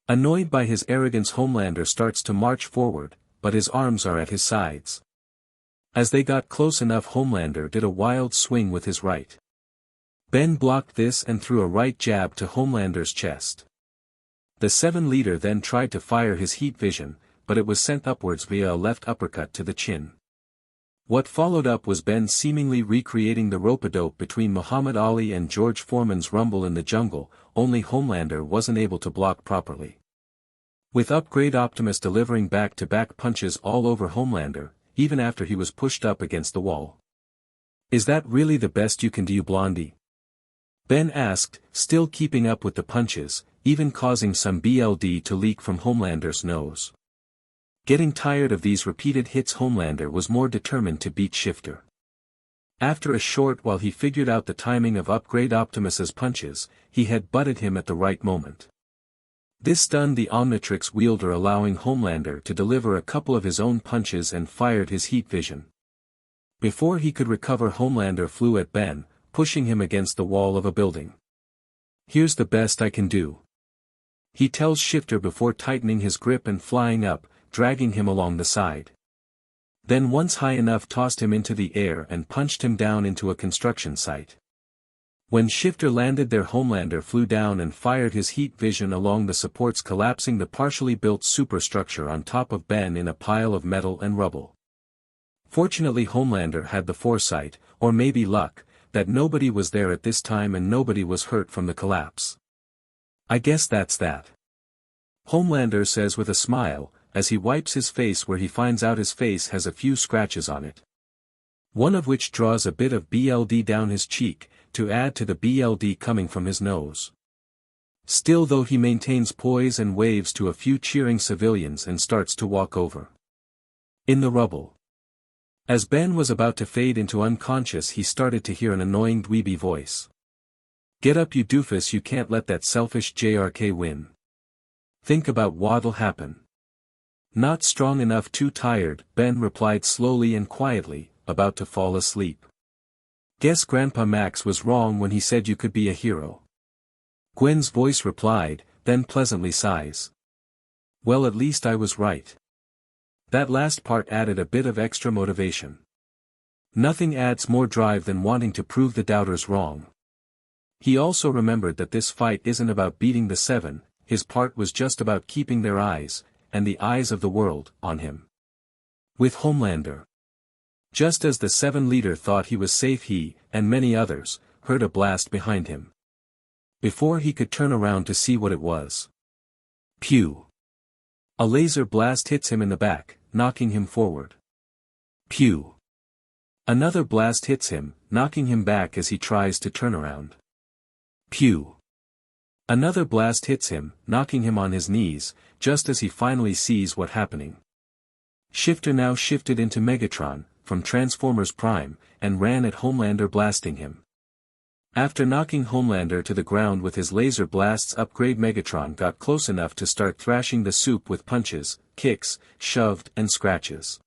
Annoyed by his arrogance, Homelander starts to march forward, but his arms are at his sides. As they got close enough, Homelander did a wild swing with his right. Ben blocked this and threw a right jab to Homelander's chest. The 7 leader then tried to fire his heat vision, but it was sent upwards via a left uppercut to the chin. What followed up was Ben seemingly recreating the rope-a-dope between Muhammad Ali and George Foreman's Rumble in the Jungle, only Homelander wasn't able to block properly. With Upgrade Optimus delivering back-to-back punches all over Homelander, even after he was pushed up against the wall. "Is that really the best you can do, Blondie?" Ben asked, still keeping up with the punches, even causing some BLD to leak from Homelander's nose. Getting tired of these repeated hits, Homelander was more determined to beat Shifter. After a short while he figured out the timing of Upgrade Optimus's punches, he had butted him at the right moment. This stunned the Omnitrix wielder, allowing Homelander to deliver a couple of his own punches and fired his heat vision. Before he could recover, Homelander flew at Ben, pushing him against the wall of a building. "Here's the best I can do," he tells Shifter before tightening his grip and flying up, dragging him along the side. Then once high enough tossed him into the air and punched him down into a construction site. When Shifter landed there, Homelander flew down and fired his heat vision along the supports, collapsing the partially built superstructure on top of Ben in a pile of metal and rubble. Fortunately, Homelander had the foresight, or maybe luck, that nobody was there at this time and nobody was hurt from the collapse. "I guess that's that," Homelander says with a smile, as he wipes his face, where he finds out his face has a few scratches on it, one of which draws a bit of BLD down his cheek, to add to the BLD coming from his nose. Still, though, he maintains poise and waves to a few cheering civilians and starts to walk over. In the rubble, as Ben was about to fade into unconscious, he started to hear an annoying dweeby voice. "Get up, you doofus, you can't let that selfish JRK win. Think about what'll happen." "Not strong enough, too tired," Ben replied slowly and quietly, about to fall asleep. "Guess Grandpa Max was wrong when he said you could be a hero." Gwen's voice replied, then pleasantly sighs. "Well, at least I was right." That last part added a bit of extra motivation. Nothing adds more drive than wanting to prove the doubters wrong. He also remembered that this fight isn't about beating the seven, his part was just about keeping their eyes, and the eyes of the world, on him. With Homelander. Just as the seven leader thought he was safe, he, and many others, heard a blast behind him. Before he could turn around to see what it was. Pew! A laser blast hits him in the back, knocking him forward. Pew! Another blast hits him, knocking him back as he tries to turn around. Pew! Another blast hits him, knocking him on his knees, just as he finally sees what's happening. Shifter now shifted into Megatron, from Transformers Prime, and ran at Homelander, blasting him. After knocking Homelander to the ground with his laser blasts, Upgrade Megatron got close enough to start thrashing the soup with punches, kicks, shoved, and scratches.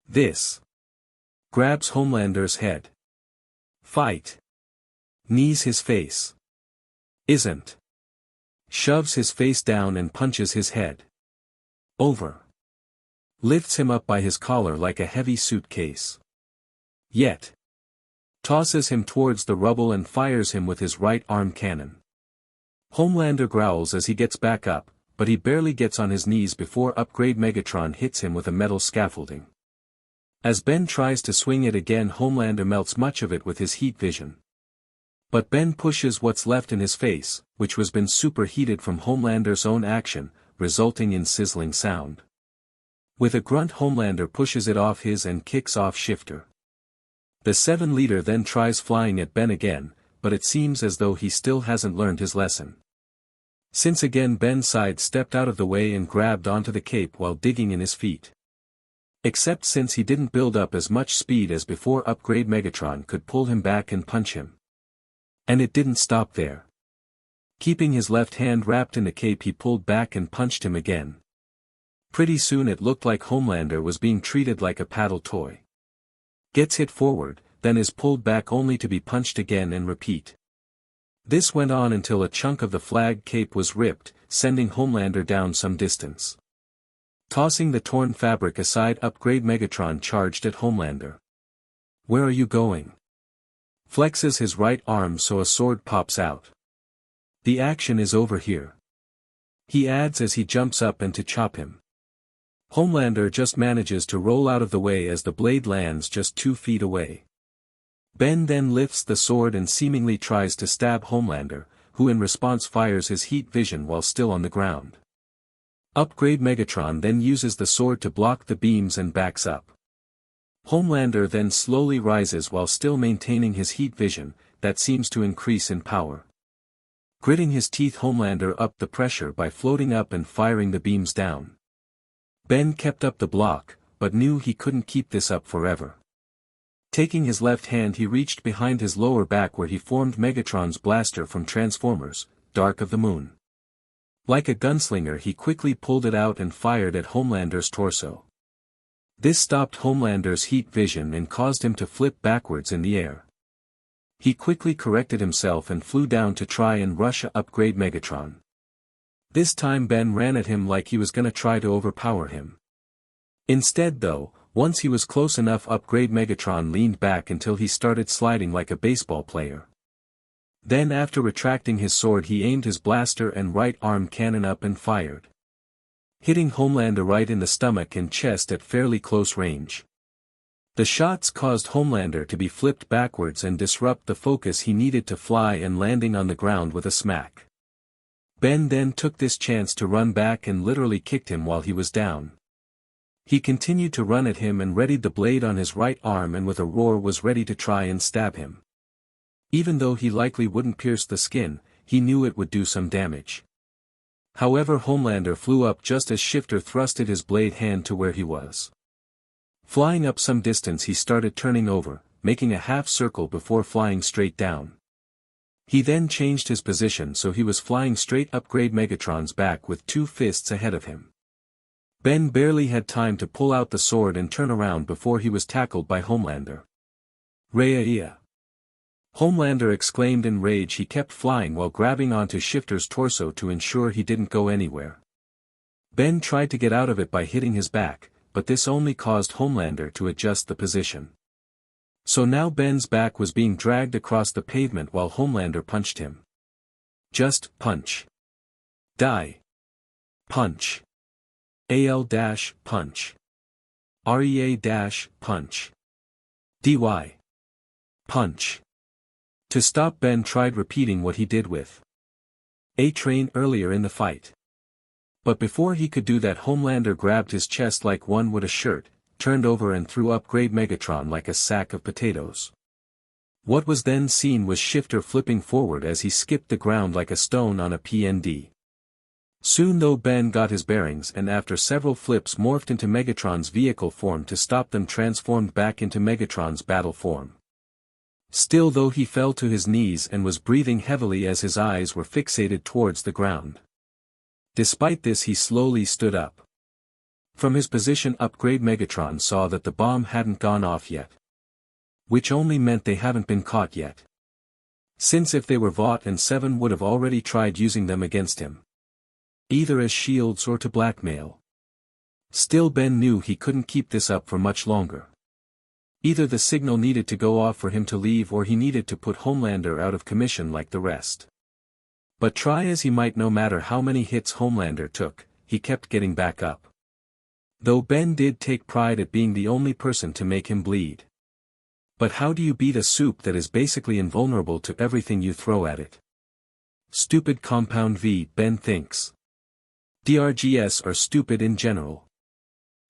This grabs Homelander's head. Fight. Knees his face. Isn't. Shoves his face down and punches his head. Over. Lifts him up by his collar like a heavy suitcase. Yet. Tosses him towards the rubble and fires him with his right arm cannon. Homelander growls as he gets back up, but he barely gets on his knees before Upgrade Megatron hits him with a metal scaffolding. As Ben tries to swing it again, Homelander melts much of it with his heat vision. But Ben pushes what's left in his face, which was been superheated from Homelander's own action, resulting in sizzling sound. With a grunt, Homelander pushes it off his and kicks off Shifter. The seven leader then tries flying at Ben again, but it seems as though he still hasn't learned his lesson. Since again Ben sidestepped out of the way and grabbed onto the cape while digging in his feet. Except since he didn't build up as much speed as before, Upgrade Megatron could pull him back and punch him. And it didn't stop there. Keeping his left hand wrapped in the cape, he pulled back and punched him again. Pretty soon it looked like Homelander was being treated like a paddle toy. Gets hit forward, then is pulled back only to be punched again and repeat. This went on until a chunk of the flag cape was ripped, sending Homelander down some distance. Tossing the torn fabric aside, Upgrade Megatron charged at Homelander. "Where are you going?" Flexes his right arm so a sword pops out. "The action is over here," he adds as he jumps up and to chop him. Homelander just manages to roll out of the way as the blade lands just 2 feet away. Ben then lifts the sword and seemingly tries to stab Homelander, who in response fires his heat vision while still on the ground. Upgrade Megatron then uses the sword to block the beams and backs up. Homelander then slowly rises while still maintaining his heat vision, that seems to increase in power. Gritting his teeth, Homelander upped the pressure by floating up and firing the beams down. Ben kept up the block, but knew he couldn't keep this up forever. Taking his left hand, he reached behind his lower back where he formed Megatron's blaster from Transformers, Dark of the Moon. Like a gunslinger, he quickly pulled it out and fired at Homelander's torso. This stopped Homelander's heat vision and caused him to flip backwards in the air. He quickly corrected himself and flew down to try and rush Upgrade Megatron. This time Ben ran at him like he was gonna try to overpower him. Instead though, once he was close enough, Upgrade Megatron leaned back until he started sliding like a baseball player. Then after retracting his sword, he aimed his blaster and right arm cannon up and fired. Hitting Homelander right in the stomach and chest at fairly close range. The shots caused Homelander to be flipped backwards and disrupt the focus he needed to fly, and landing on the ground with a smack. Ben then took this chance to run back and literally kicked him while he was down. He continued to run at him and readied the blade on his right arm, and with a roar was ready to try and stab him. Even though he likely wouldn't pierce the skin, he knew it would do some damage. However, Homelander flew up just as Shifter thrusted his blade hand to where he was. Flying up some distance, he started turning over, making a half circle before flying straight down. He then changed his position so he was flying straight Upgrade Megatron's back with 2 fists ahead of him. Ben barely had time to pull out the sword and turn around before he was tackled by Homelander. "Rhea!" Homelander exclaimed in rage. He kept flying while grabbing onto Shifter's torso to ensure he didn't go anywhere. Ben tried to get out of it by hitting his back, but this only caused Homelander to adjust the position. So now Ben's back was being dragged across the pavement while Homelander punched him. Just punch. Die. Punch. AL-punch. REA-punch. DY. Punch. To stop, Ben tried repeating what he did with A-Train earlier in the fight. But before he could do that, Homelander grabbed his chest like one would a shirt, turned over and threw Upgrade Megatron like a sack of potatoes. What was then seen was Shifter flipping forward as he skipped the ground like a stone on a PND. Soon though Ben got his bearings and after several flips morphed into Megatron's vehicle form to stop them, transformed back into Megatron's battle form. Still though he fell to his knees and was breathing heavily as his eyes were fixated towards the ground. Despite this he slowly stood up. From his position Upgrade Megatron saw that the bomb hadn't gone off yet. Which only meant they haven't been caught yet. Since if they were Vought and Seven would have already tried using them against him. Either as shields or to blackmail. Still Ben knew he couldn't keep this up for much longer. Either the signal needed to go off for him to leave or he needed to put Homelander out of commission like the rest. But try as he might, no matter how many hits Homelander took, he kept getting back up. Though Ben did take pride at being the only person to make him bleed. But how do you beat a soup that is basically invulnerable to everything you throw at it? Stupid Compound V, Ben thinks. DRGS are stupid in general.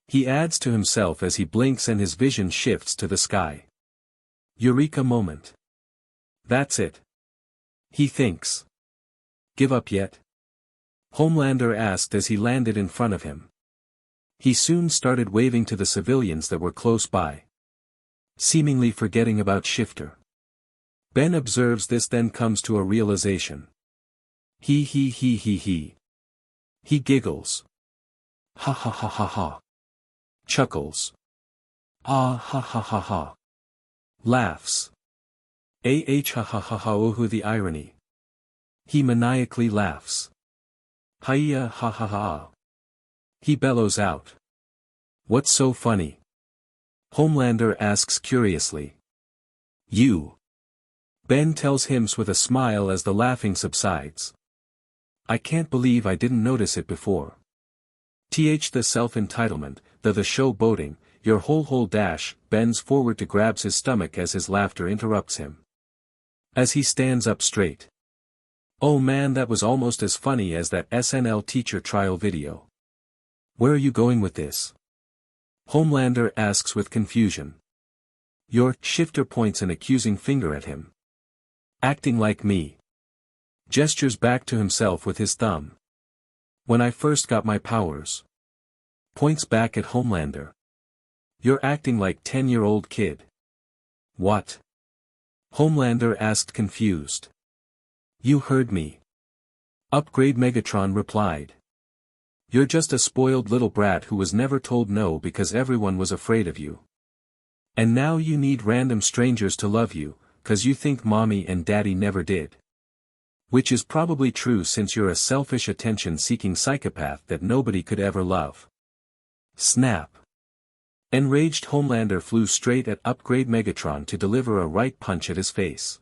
He adds to himself as he blinks and his vision shifts to the sky. Eureka moment. That's it. He thinks. Give up yet? Homelander asked as he landed in front of him. He soon started waving to the civilians that were close by. Seemingly forgetting about Shifter. Ben observes this, then comes to a realization. He. He giggles. Ha ha ha ha ha. Chuckles. Ah ha ha ha ha. Laughs. Ha ha ha ha. Oh, the irony. He maniacally laughs. Hiya ha ha ha. He bellows out. What's so funny? Homelander asks curiously. You. Ben tells him with a smile as the laughing subsides. I can't believe I didn't notice it before. The self-entitlement, the showboating, your whole dash, bends forward to grabs his stomach as his laughter interrupts him. As he stands up straight. Oh man, that was almost as funny as that SNL teacher trial video. Where are you going with this? Homelander asks with confusion. Your Shifter points an accusing finger at him. Acting like me. Gestures back to himself with his thumb. When I first got my powers. Points back at Homelander. You're acting like 10-year-old kid. What? Homelander asked confused. You heard me. Upgrade Megatron replied. You're just a spoiled little brat who was never told no because everyone was afraid of you. And now you need random strangers to love you, 'cause you think mommy and daddy never did. Which is probably true since you're a selfish attention-seeking psychopath that nobody could ever love. Snap. Enraged Homelander flew straight at Upgrade Megatron to deliver a right punch at his face.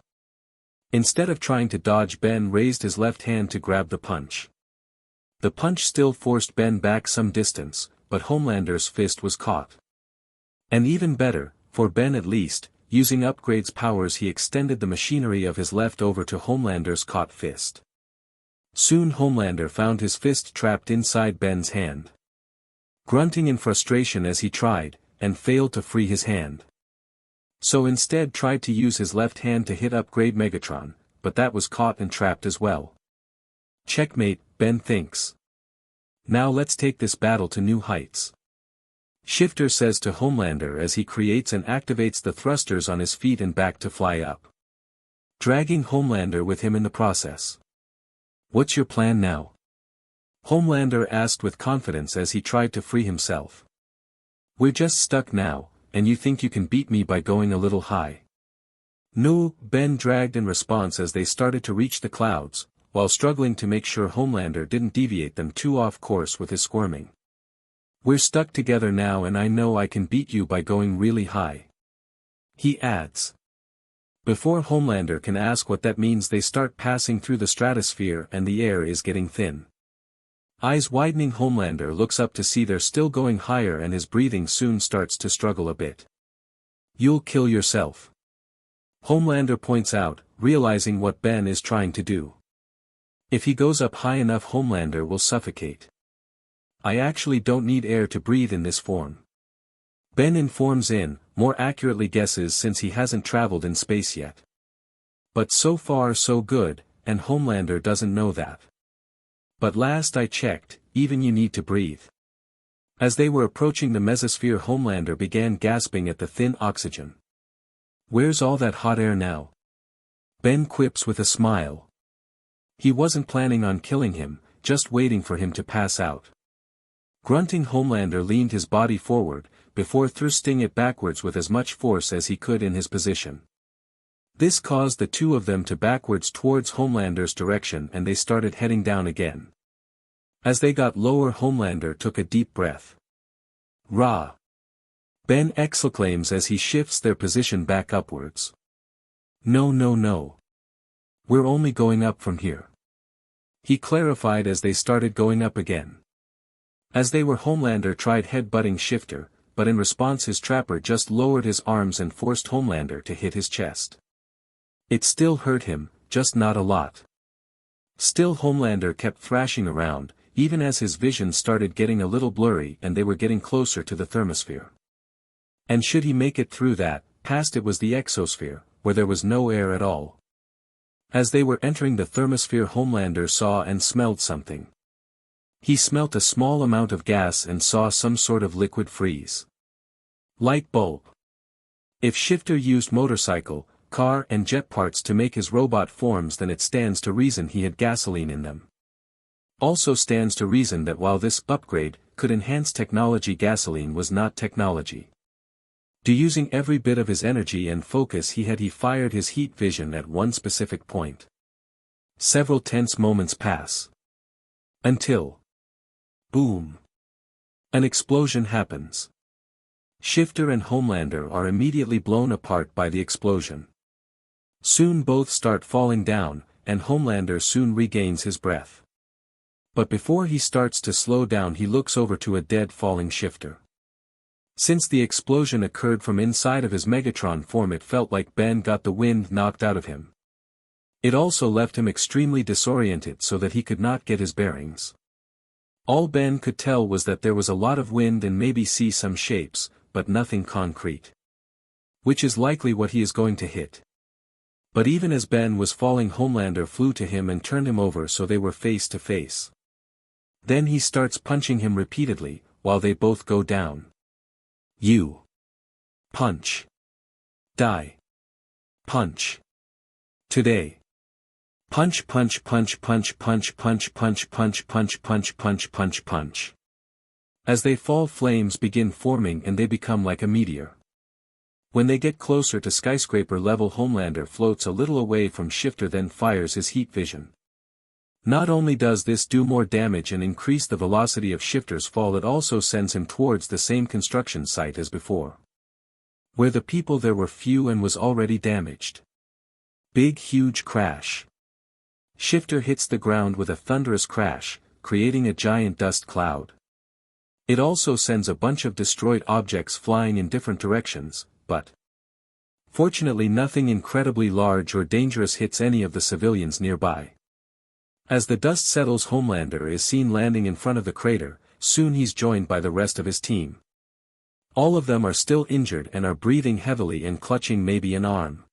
Instead of trying to dodge, Ben raised his left hand to grab the punch. The punch still forced Ben back some distance, but Homelander's fist was caught. And even better, for Ben at least, using Upgrade's powers he extended the machinery of his left over to Homelander's caught fist. Soon Homelander found his fist trapped inside Ben's hand. Grunting in frustration as he tried, and failed to free his hand. So instead tried to use his left hand to hit Upgrade Megatron, but that was caught and trapped as well. Checkmate, Ben thinks. Now let's take this battle to new heights. Shifter says to Homelander as he creates and activates the thrusters on his feet and back to fly up. Dragging Homelander with him in the process. What's your plan now? Homelander asked with confidence as he tried to free himself. We're just stuck now, and you think you can beat me by going a little high? No, Ben dragged in response as they started to reach the clouds, while struggling to make sure Homelander didn't deviate them too off course with his squirming. We're stuck together now and I know I can beat you by going really high. He adds. Before Homelander can ask what that means, they start passing through the stratosphere and the air is getting thin. Eyes widening, Homelander looks up to see they're still going higher and his breathing soon starts to struggle a bit. You'll kill yourself. Homelander points out, realizing what Ben is trying to do. If he goes up high enough, Homelander will suffocate. I actually don't need air to breathe in this form. Ben informs more accurately guesses since he hasn't traveled in space yet. But so far so good, and Homelander doesn't know that. But last I checked, even you need to breathe. As they were approaching the mesosphere, Homelander began gasping at the thin oxygen. Where's all that hot air now? Ben quips with a smile. He wasn't planning on killing him, just waiting for him to pass out. Grunting, Homelander leaned his body forward, before thrusting it backwards with as much force as he could in his position. This caused the two of them to backwards towards Homelander's direction and they started heading down again. As they got lower, Homelander took a deep breath. Rah! Ben exclaims as he shifts their position back upwards. No no no. We're only going up from here. He clarified as they started going up again. As they were, Homelander tried headbutting Shifter, but in response his trapper just lowered his arms and forced Homelander to hit his chest. It still hurt him, just not a lot. Still, Homelander kept thrashing around, even as his vision started getting a little blurry and they were getting closer to the thermosphere. And should he make it through that, past it was the exosphere, where there was no air at all. As they were entering the thermosphere, Homelander saw and smelled something. He smelt a small amount of gas and saw some sort of liquid freeze. Light bulb. If Shifter used motorcycle, car and jet parts to make his robot forms, then it stands to reason he had gasoline in them. Also stands to reason that while this upgrade could enhance technology, gasoline was not technology. Using every bit of his energy and focus he fired his heat vision at one specific point. Several tense moments pass. Until boom! An explosion happens. Shifter and Homelander are immediately blown apart by the explosion. Soon both start falling down, and Homelander soon regains his breath. But before he starts to slow down, he looks over to a dead falling Shifter. Since the explosion occurred from inside of his Megatron form, it felt like Ben got the wind knocked out of him. It also left him extremely disoriented so that he could not get his bearings. All Ben could tell was that there was a lot of wind and maybe see some shapes, but nothing concrete. Which is likely what he is going to hit. But even as Ben was falling, Homelander flew to him and turned him over so they were face to face. Then he starts punching him repeatedly, while they both go down. You. Punch. Die. Punch. Today. Punch punch punch punch punch punch punch punch punch punch punch punch punch. As they fall, flames begin forming and they become like a meteor. When they get closer to skyscraper level, Homelander floats a little away from Shifter, then fires his heat vision. Not only does this do more damage and increase the velocity of Shifter's fall, it also sends him towards the same construction site as before. Where the people there were few and was already damaged. Big huge crash. Shifter hits the ground with a thunderous crash, creating a giant dust cloud. It also sends a bunch of destroyed objects flying in different directions, but fortunately nothing incredibly large or dangerous hits any of the civilians nearby. As the dust settles, Homelander is seen landing in front of the crater. Soon he's joined by the rest of his team. All of them are still injured and are breathing heavily and clutching maybe an arm.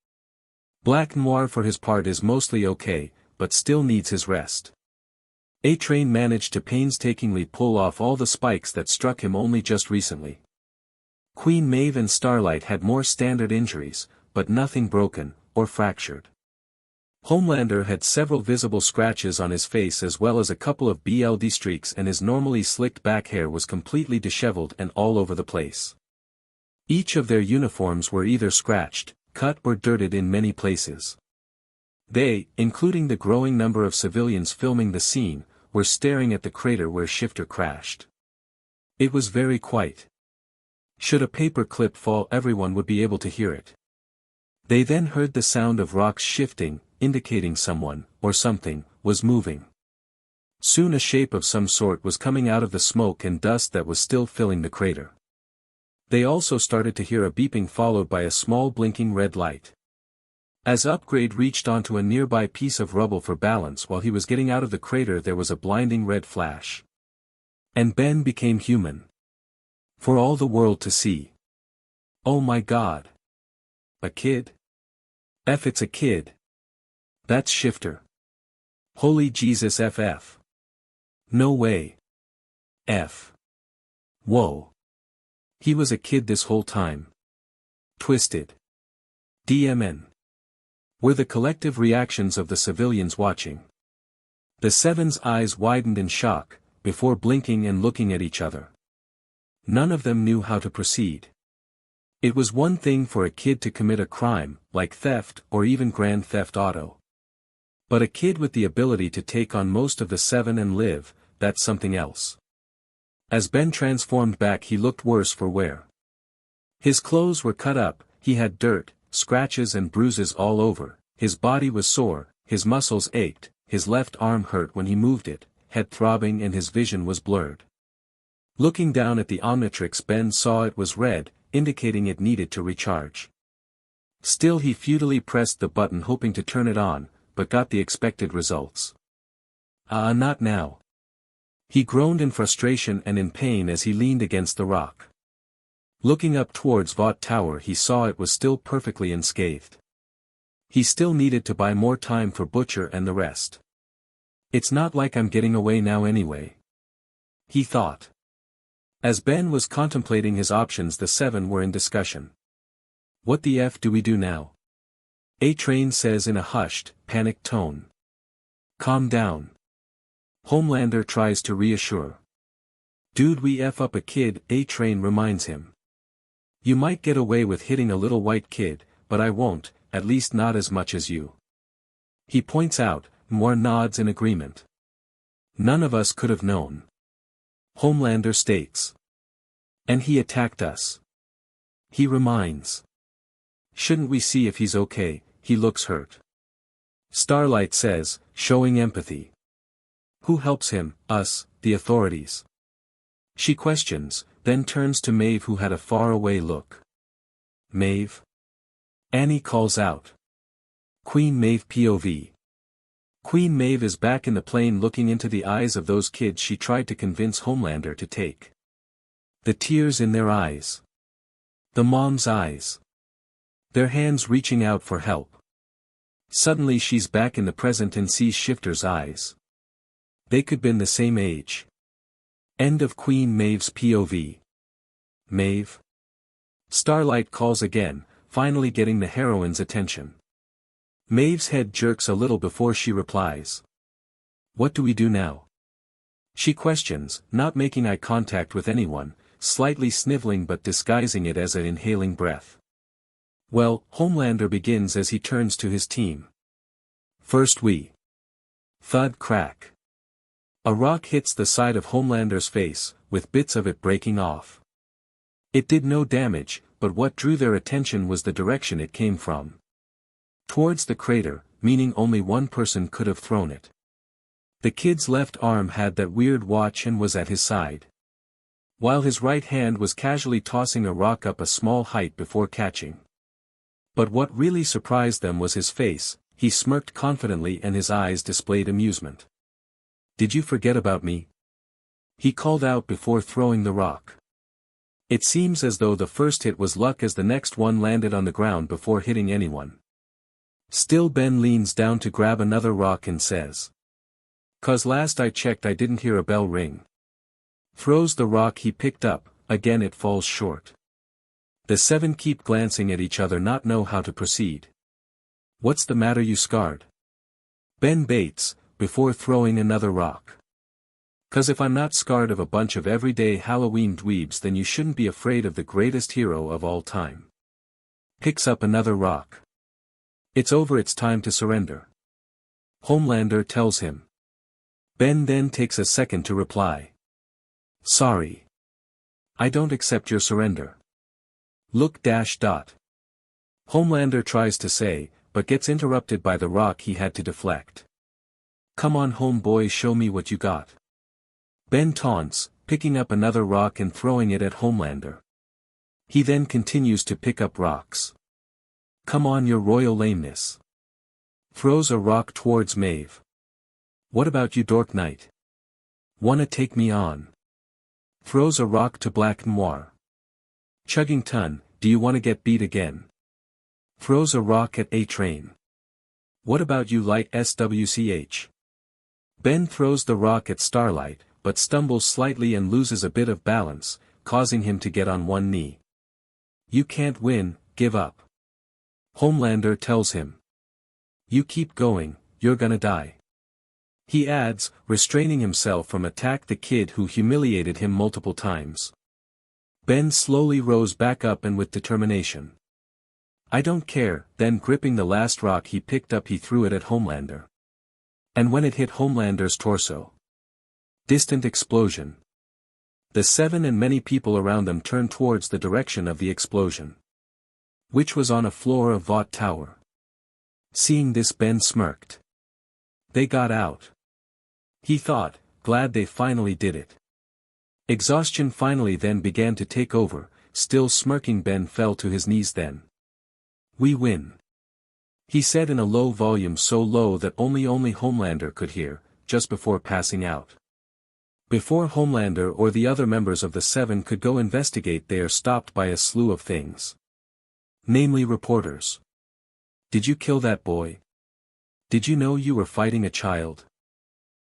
Black Noir for his part is mostly okay, but still needs his rest. A-Train managed to painstakingly pull off all the spikes that struck him only just recently. Queen Maeve and Starlight had more standard injuries, but nothing broken, or fractured. Homelander had several visible scratches on his face as well as a couple of BLD streaks, and his normally slicked back hair was completely disheveled and all over the place. Each of their uniforms were either scratched, cut or dirted in many places. They, including the growing number of civilians filming the scene, were staring at the crater where Shifter crashed. It was very quiet. Should a paper clip fall, everyone would be able to hear it. They then heard the sound of rocks shifting, indicating someone, or something, was moving. Soon a shape of some sort was coming out of the smoke and dust that was still filling the crater. They also started to hear a beeping followed by a small blinking red light. As Upgrade reached onto a nearby piece of rubble for balance while he was getting out of the crater, there was a blinding red flash. And Ben became human. For all the world to see. Oh my God. A kid? It's a kid. That's Shifter. Holy Jesus FF. No way. F. Whoa. He was a kid this whole time. Twisted. DMN. Were the collective reactions of the civilians watching. The Seven's eyes widened in shock, before blinking and looking at each other. None of them knew how to proceed. It was one thing for a kid to commit a crime, like theft or even Grand Theft Auto. But a kid with the ability to take on most of the Seven and live, that's something else. As Ben transformed back, he looked worse for wear. His clothes were cut up, he had dirt, scratches and bruises all over, his body was sore, his muscles ached, his left arm hurt when he moved it, head throbbing and his vision was blurred. Looking down at the omnitrix, Ben saw it was red, indicating it needed to recharge. Still he futilely pressed the button hoping to turn it on, but got the expected results. Not now. He groaned in frustration and in pain as he leaned against the rock. Looking up towards Vought Tower, he saw it was still perfectly unscathed. He still needed to buy more time for Butcher and the rest. It's not like I'm getting away now anyway. He thought. As Ben was contemplating his options, the Seven were in discussion. What the F do we do now? A-Train says in a hushed, panicked tone. Calm down. Homelander tries to reassure. Dude, we F up a kid, A-Train reminds him. You might get away with hitting a little white kid, but I won't, at least not as much as you. He points out, more nods in agreement. None of us could have known. Homelander states. And he attacked us. He reminds. Shouldn't we see if he's okay, he looks hurt. Starlight says, showing empathy. Who helps him, us, the authorities? She questions, then turns to Maeve, who had a faraway look. Maeve? Annie calls out. Queen Maeve POV. Queen Maeve is back in the plane looking into the eyes of those kids she tried to convince Homelander to take. The tears in their eyes. The mom's eyes. Their hands reaching out for help. Suddenly she's back in the present and sees Shifter's eyes. They could been the same age. End of Queen Maeve's POV. Maeve? Starlight calls again, finally getting the heroine's attention. Maeve's head jerks a little before she replies. What do we do now? She questions, not making eye contact with anyone, slightly sniveling but disguising it as an inhaling breath. Well, Homelander begins as he turns to his team. First we. Thud crack. A rock hits the side of Homelander's face, with bits of it breaking off. It did no damage, but what drew their attention was the direction it came from. Towards the crater, meaning only one person could have thrown it. The kid's left arm had that weird watch and was at his side. While his right hand was casually tossing a rock up a small height before catching. But what really surprised them was his face, he smirked confidently and his eyes displayed amusement. Did you forget about me? He called out before throwing the rock. It seems as though the first hit was luck as the next one landed on the ground before hitting anyone. Still Ben leans down to grab another rock and says. 'Cause last I checked I didn't hear a bell ring. Throws the rock he picked up, again it falls short. The seven keep glancing at each other, not know how to proceed. What's the matter, you scarred? Ben baits, before throwing another rock. 'Cause if I'm not scarred of a bunch of everyday Halloween dweebs, then you shouldn't be afraid of the greatest hero of all time. Picks up another rock. It's over, it's time to surrender. Homelander tells him. Ben then takes a second to reply. Sorry. I don't accept your surrender. Look dash dot. Homelander tries to say, but gets interrupted by the rock he had to deflect. Come on homeboy, show me what you got. Ben taunts, picking up another rock and throwing it at Homelander. He then continues to pick up rocks. Come on your royal lameness. Throws a rock towards Maeve. What about you dork knight? Wanna take me on? Throws a rock to Black Noir. Chugging ton, do you wanna get beat again? Throws a rock at A-Train. What about you light SWCH? Ben throws the rock at Starlight, but stumbles slightly and loses a bit of balance, causing him to get on one knee. You can't win, give up. Homelander tells him. You keep going, you're gonna die. He adds, restraining himself from attack the kid who humiliated him multiple times. Ben slowly rose back up and with determination. I don't care, then gripping the last rock he picked up he threw it at Homelander. And when it hit Homelander's torso. Distant explosion. The seven and many people around them turned towards the direction of the explosion. Which was on a floor of Vought Tower. Seeing this Ben smirked. They got out. He thought, glad they finally did it. Exhaustion finally then began to take over, still smirking Ben fell to his knees then. We win. He said in a low volume so low that only Homelander could hear, just before passing out. Before Homelander or the other members of the Seven could go investigate they are stopped by a slew of things. Namely reporters. Did you kill that boy? Did you know you were fighting a child?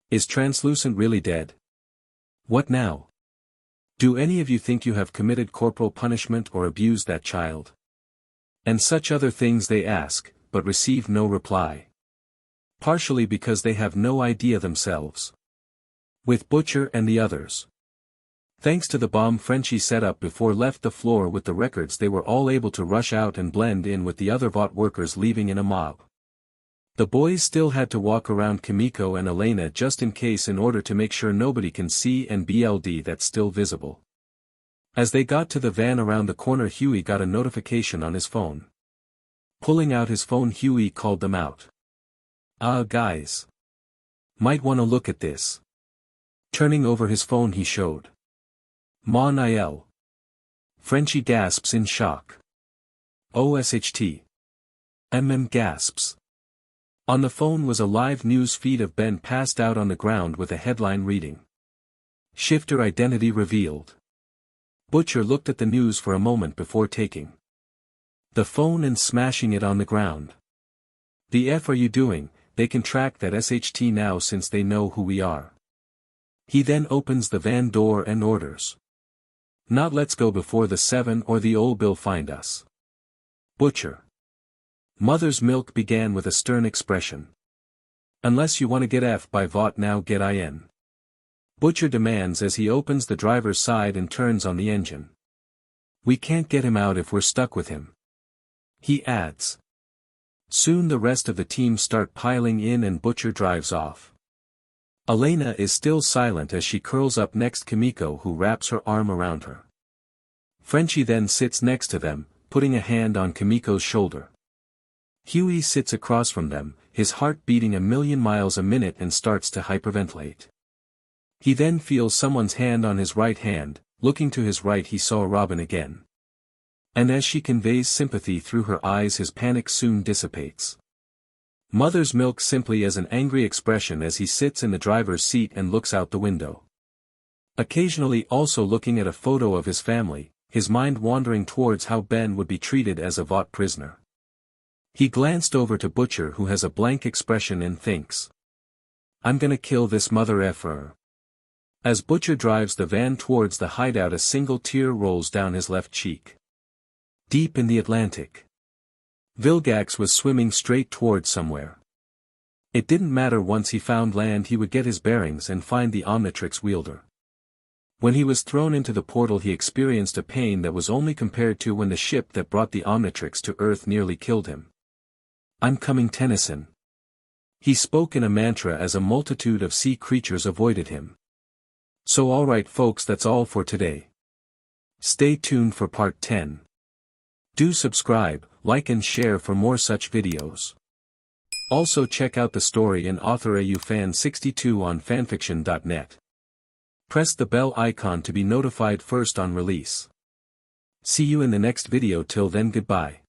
Is Translucent really dead? What now? Do any of you think you have committed corporal punishment or abused that child? And such other things they ask, but receive no reply. Partially because they have no idea themselves. With Butcher and the others. Thanks to the bomb Frenchie set up before left the floor with the records they were all able to rush out and blend in with the other Vought workers leaving in a mob. The boys still had to walk around Kimiko and Elena just in case in order to make sure nobody can see and BLD that's still visible. As they got to the van around the corner Huey got a notification on his phone. Pulling out his phone Huey called them out. Guys. Might wanna look at this. Turning over his phone he showed. Ma Niel. Frenchie gasps in shock. OSHT. Gasps. On the phone was a live news feed of Ben passed out on the ground with a headline reading. Shifter identity revealed. Butcher looked at the news for a moment before taking the phone and smashing it on the ground. The F are you doing? They can track that SHT now since they know who we are. He then opens the van door and orders. Not let's go before the Seven or the old Bill find us. Butcher. Mother's Milk began with a stern expression. Unless you want to get F by Vought now get IN. Butcher demands as he opens the driver's side and turns on the engine. We can't get him out if we're stuck with him. He adds. Soon the rest of the team start piling in and Butcher drives off. Elena is still silent as she curls up next Kimiko who wraps her arm around her. Frenchie then sits next to them, putting a hand on Kimiko's shoulder. Huey sits across from them, his heart beating 1,000,000 miles a minute and starts to hyperventilate. He then feels someone's hand on his right hand, looking to his right he saw Robin again. And as she conveys sympathy through her eyes his panic soon dissipates. Mother's Milk simply as an angry expression as he sits in the driver's seat and looks out the window. Occasionally also looking at a photo of his family, his mind wandering towards how Ben would be treated as a Vought prisoner. He glanced over to Butcher who has a blank expression and thinks. I'm gonna kill this mother effer. As Butcher drives the van towards the hideout a single tear rolls down his left cheek. Deep in the Atlantic. Vilgax was swimming straight towards somewhere. It didn't matter once he found land he would get his bearings and find the Omnitrix wielder. When he was thrown into the portal he experienced a pain that was only compared to when the ship that brought the Omnitrix to Earth nearly killed him. I'm coming Tennyson. He spoke in a mantra as a multitude of sea creatures avoided him. So alright folks that's all for today. Stay tuned for part 10. Do subscribe, like and share for more such videos. Also check out the story and author AU Fan62 on fanfiction.net. Press the bell icon to be notified first on release. See you in the next video. Till then, goodbye.